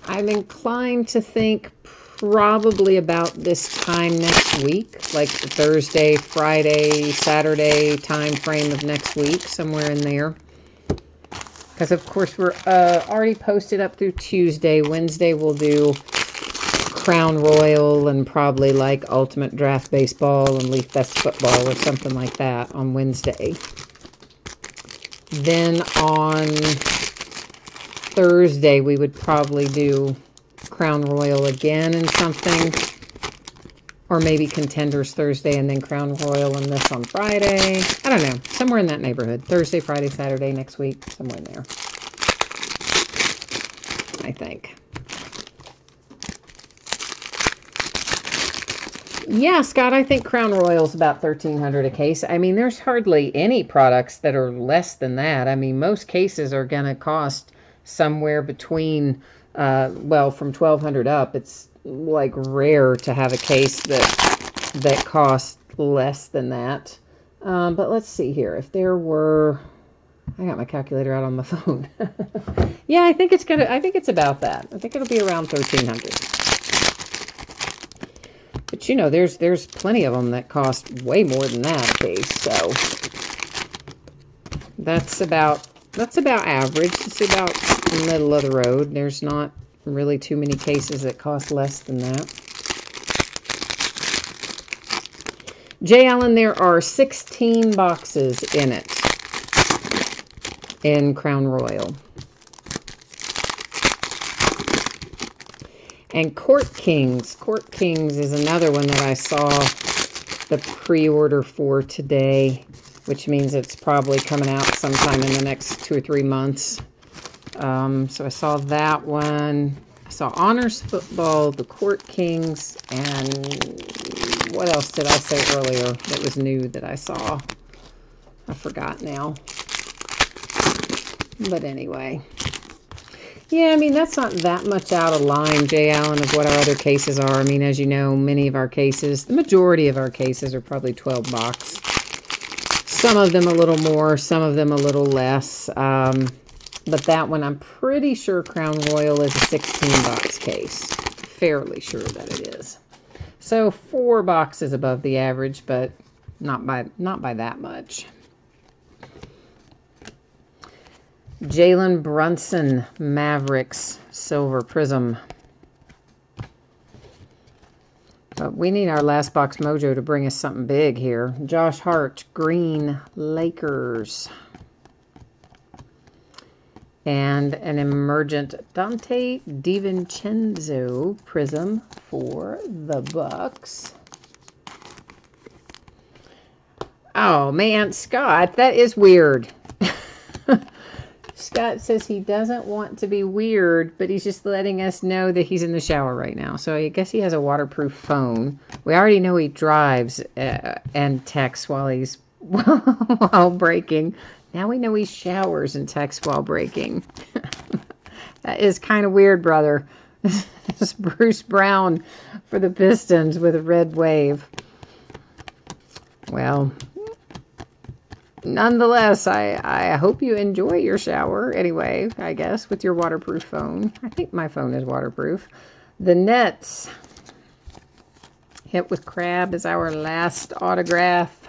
I'm inclined to think probably about this time next week, like the Thursday, Friday, Saturday time frame of next week, somewhere in there. Because, of course, we're already posted up through Tuesday. Wednesday we'll do Crown Royal and probably like Ultimate Draft Baseball and Leaf Best Football or something like that on Wednesday. Then on Thursday we would probably do Crown Royal again and something, or maybe Contenders Thursday and then Crown Royal and this on Friday. I don't know, somewhere in that neighborhood. Thursday, Friday, Saturday next week, somewhere in there, I think. Yeah, Scott, I think Crown Royal's about $1,300 a case. I mean, there's hardly any products that are less than that. I mean, most cases are going to cost somewhere between well, from $1,200 up. It's like rare to have a case that costs less than that. But let's see here. If there were, I got my calculator out on my phone. Yeah, I think it's about that. I think it'll be around $1,300. But you know, there's plenty of them that cost way more than that a case. So that's about average. It's about middle of the road. There's not really too many cases that cost less than that. J. Allen, there are 16 boxes in it in Crown Royal. And Court Kings. Court Kings is another one that I saw the pre-order for today, which means it's probably coming out sometime in the next 2 or 3 months. So I saw that one. I saw Honors Football, the Court Kings, and what else did I say earlier that was new that I saw? I forgot now. But anyway. Yeah, I mean, that's not that much out of line, J. Allen, of what our other cases are. I mean, as you know, many of our cases, the majority of our cases are probably 12 box. Some of them a little more, some of them a little less. But that one, I'm pretty sure Crown Royal is a 16 box case. Fairly sure that it is. So 4 boxes above the average, but not by that much. Jalen Brunson, Mavericks, Silver Prism. But we need our last box mojo to bring us something big here. Josh Hart, Green, Lakers. And an emergent Dante DiVincenzo Prism for the Bucks. Oh, man, Scott, that is weird. Scott says he doesn't want to be weird, but he's just letting us know that he's in the shower right now. So I guess he has a waterproof phone. We already know he drives and texts while he's while breaking. Now we know he showers and texts while breaking. That is kind of weird, brother. It's Bruce Brown for the Pistons with a red wave. Well, nonetheless, I hope you enjoy your shower anyway, I guess, with your waterproof phone. I think my phone is waterproof. The Nets. Hit with Crab is our last autograph.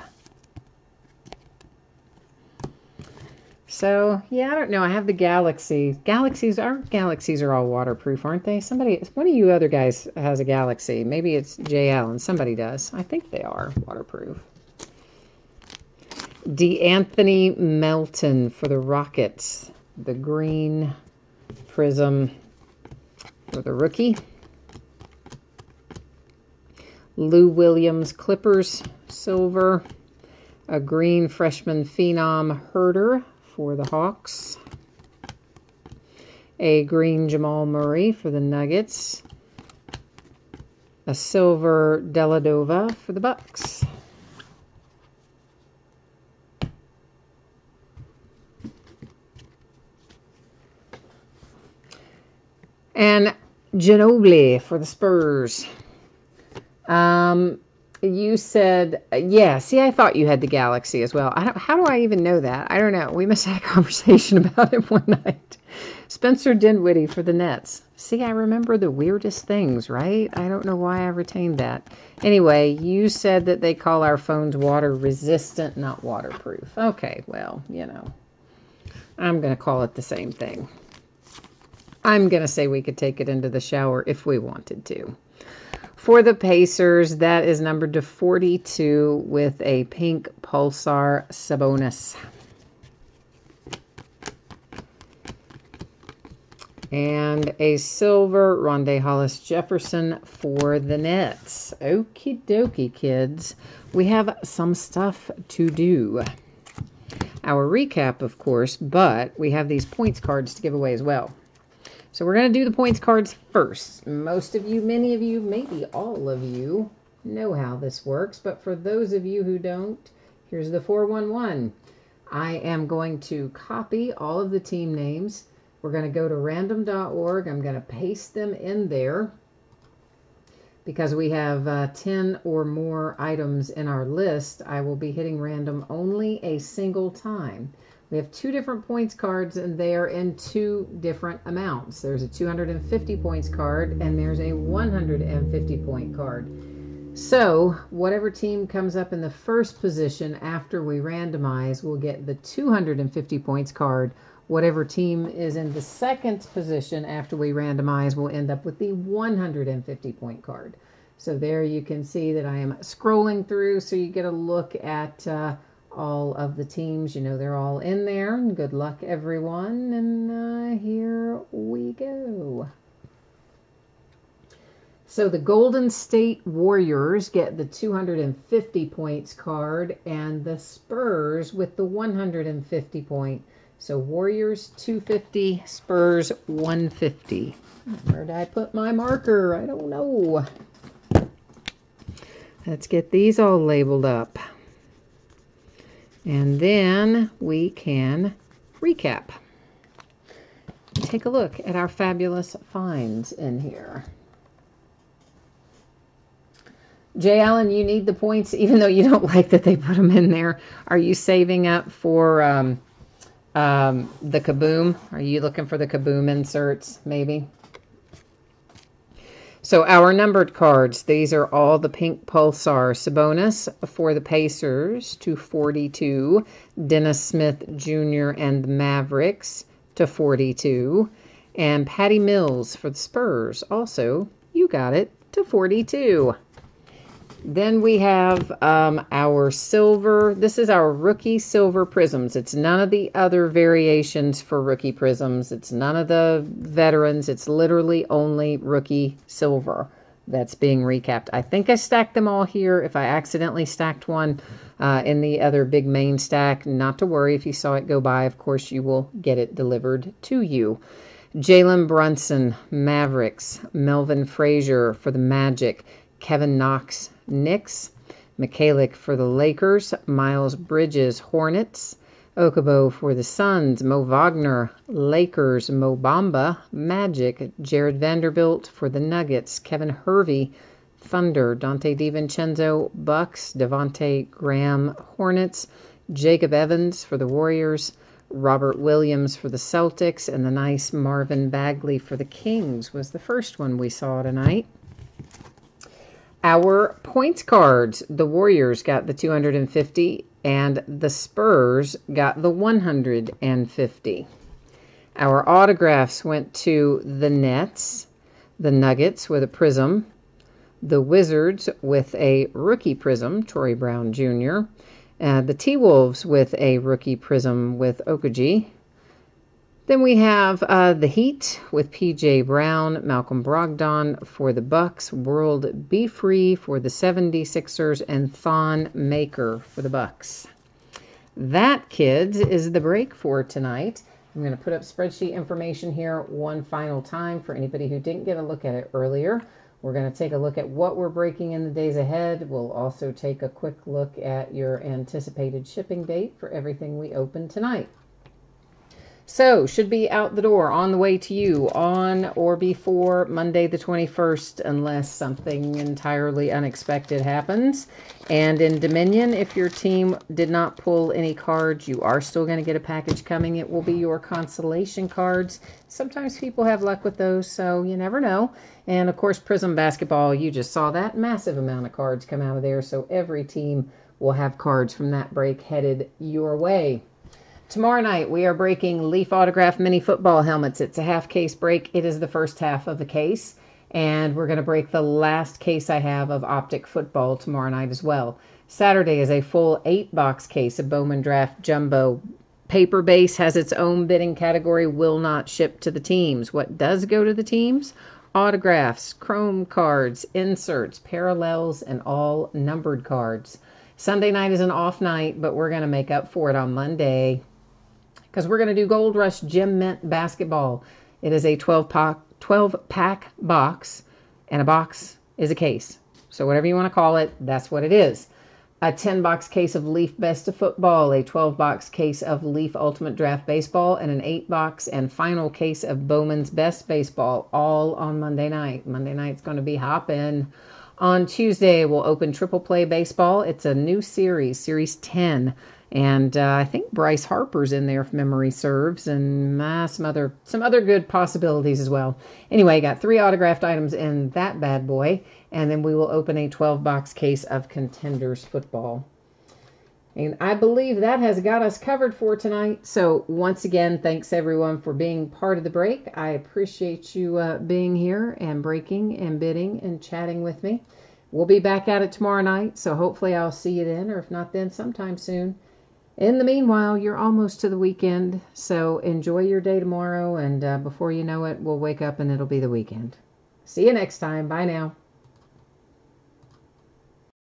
So, yeah, I don't know. I have the Galaxy. Our Galaxies are all waterproof, aren't they? One of you other guys has a Galaxy. Maybe it's J. Allen. Somebody does. I think they are waterproof. DeAnthony Melton for the Rockets. The green prism for the rookie. Lou Williams Clippers, silver. A green freshman phenom Herder for the Hawks. A green Jamal Murray for the Nuggets. A silver Deladova for the Bucks. And Ginobili for the Spurs. You said, yeah, see, I thought you had the Galaxy as well. How do I even know that? I don't know. We must have had a conversation about it one night. Spencer Dinwiddie for the Nets. See, I remember the weirdest things, right? I don't know why I retained that. Anyway, you said that they call our phones water resistant, not waterproof. Okay, well, you know, I'm going to call it the same thing. I'm going to say we could take it into the shower if we wanted to. For the Pacers, that is numbered to 42 with a pink Pulsar Sabonis. And a silver Rondé Hollis Jefferson for the Nets. Okie dokie, kids. We have some stuff to do. Our recap, of course, but we have these points cards to give away as well. So we're going to do the points cards first. Most of you, many of you, maybe all of you know how this works. But for those of you who don't, here's the 411. I am going to copy all of the team names. We're going to go to random.org. I'm going to paste them in there because we have 10 or more items in our list. I will be hitting random only a single time. We have 2 different points cards, and they are in 2 different amounts. There's a 250 points card, and there's a 150 point card. So, whatever team comes up in the first position after we randomize will get the 250 points card, Whatever team is in the second position after we randomize will end up with the 150-point card. So there you can see that I am scrolling through so you get a look at all of the teams. You know, they're all in there. And good luck, everyone. And here we go. So the Golden State Warriors get the 250 points card and the Spurs with the 150 point. So Warriors 250, Spurs 150. Where did I put my marker? I don't know. Let's get these all labeled up. And then we can recap. Take a look at our fabulous finds in here. Jay Allen, you need the points, even though you don't like that they put them in there. Are you saving up for the Kaboom? Are you looking for the Kaboom inserts, maybe? So our numbered cards, these are all the pink Pulsar. Sabonis for the Pacers to 42. Dennis Smith Jr. and the Mavericks to 42. And Patty Mills for the Spurs, also, you got it, to 42. Then we have our silver. This is our rookie silver prisms. It's none of the other variations for rookie prisms. It's none of the veterans. It's literally only rookie silver that's being recapped. I think I stacked them all here. If I accidentally stacked one in the other big main stack, not to worry. If you saw it go by, of course, you will get it delivered to you. Jalen Brunson, Mavericks. Melvin Frazier for the Magic. Kevin Knox, Knicks. Mikalik for the Lakers. Miles Bridges, Hornets. Okubo for the Suns. Mo Wagner, Lakers. Mo Bamba, Magic. Jared Vanderbilt for the Nuggets. Kevin Hervey, Thunder. Dante DiVincenzo, Bucks. Devontae Graham, Hornets. Jacob Evans for the Warriors. Robert Williams for the Celtics. And the nice Marvin Bagley for the Kings was the first one we saw tonight. Our points cards, the Warriors got the 250 and the Spurs got the 150. Our autographs went to the Nets, the Nuggets with a prism, the Wizards with a rookie prism, Torrey Brown Jr., the T-Wolves with a rookie prism with Okaji. Then we have the Heat with P.J. Brown, Malcolm Brogdon for the Bucks, World Be Free for the 76ers, and Thon Maker for the Bucks. That, kids, is the break for tonight. I'm going to put up spreadsheet information here one final time for anybody who didn't get a look at it earlier. We're going to take a look at what we're breaking in the days ahead. We'll also take a quick look at your anticipated shipping date for everything we open tonight. So, should be out the door, on the way to you, on or before Monday the 21st, unless something entirely unexpected happens. And in Dominion, if your team did not pull any cards, you are still going to get a package coming. It will be your consolation cards. Sometimes people have luck with those, so you never know. And, of course, Prizm Basketball, you just saw that massive amount of cards come out of there, so every team will have cards from that break headed your way. Tomorrow night, we are breaking Leaf Autograph Mini Football Helmets. It's a half case break. It is the first half of the case. And we're going to break the last case I have of Optic Football tomorrow night as well. Saturday is a full 8-box case of Bowman Draft Jumbo. Paper base has its own bidding category, will not ship to the teams. What does go to the teams? Autographs, chrome cards, inserts, parallels, and all numbered cards. Sunday night is an off night, but we're going to make up for it on Monday, because we're going to do Gold Rush Gem Mint Basketball. It is a 12-pack box, and a box is a case. So whatever you want to call it, that's what it is. A 10-box case of Leaf Best of Football, a 12-box case of Leaf Ultimate Draft Baseball, and an 8-box and final case of Bowman's Best Baseball, all on Monday night. Monday night's going to be hopping. On Tuesday, we'll open Triple Play Baseball. It's a new series, Series 10. And I think Bryce Harper's in there if memory serves, and some other good possibilities as well. Anyway, got 3 autographed items in that bad boy, and then we will open a 12-box case of Contenders Football. And I believe that has got us covered for tonight. So once again, thanks everyone for being part of the break. I appreciate you being here and breaking and bidding and chatting with me. We'll be back at it tomorrow night, so hopefully I'll see you then, or if not then, sometime soon. In the meanwhile, you're almost to the weekend, so enjoy your day tomorrow, and before you know it, we'll wake up and it'll be the weekend. See you next time. Bye now.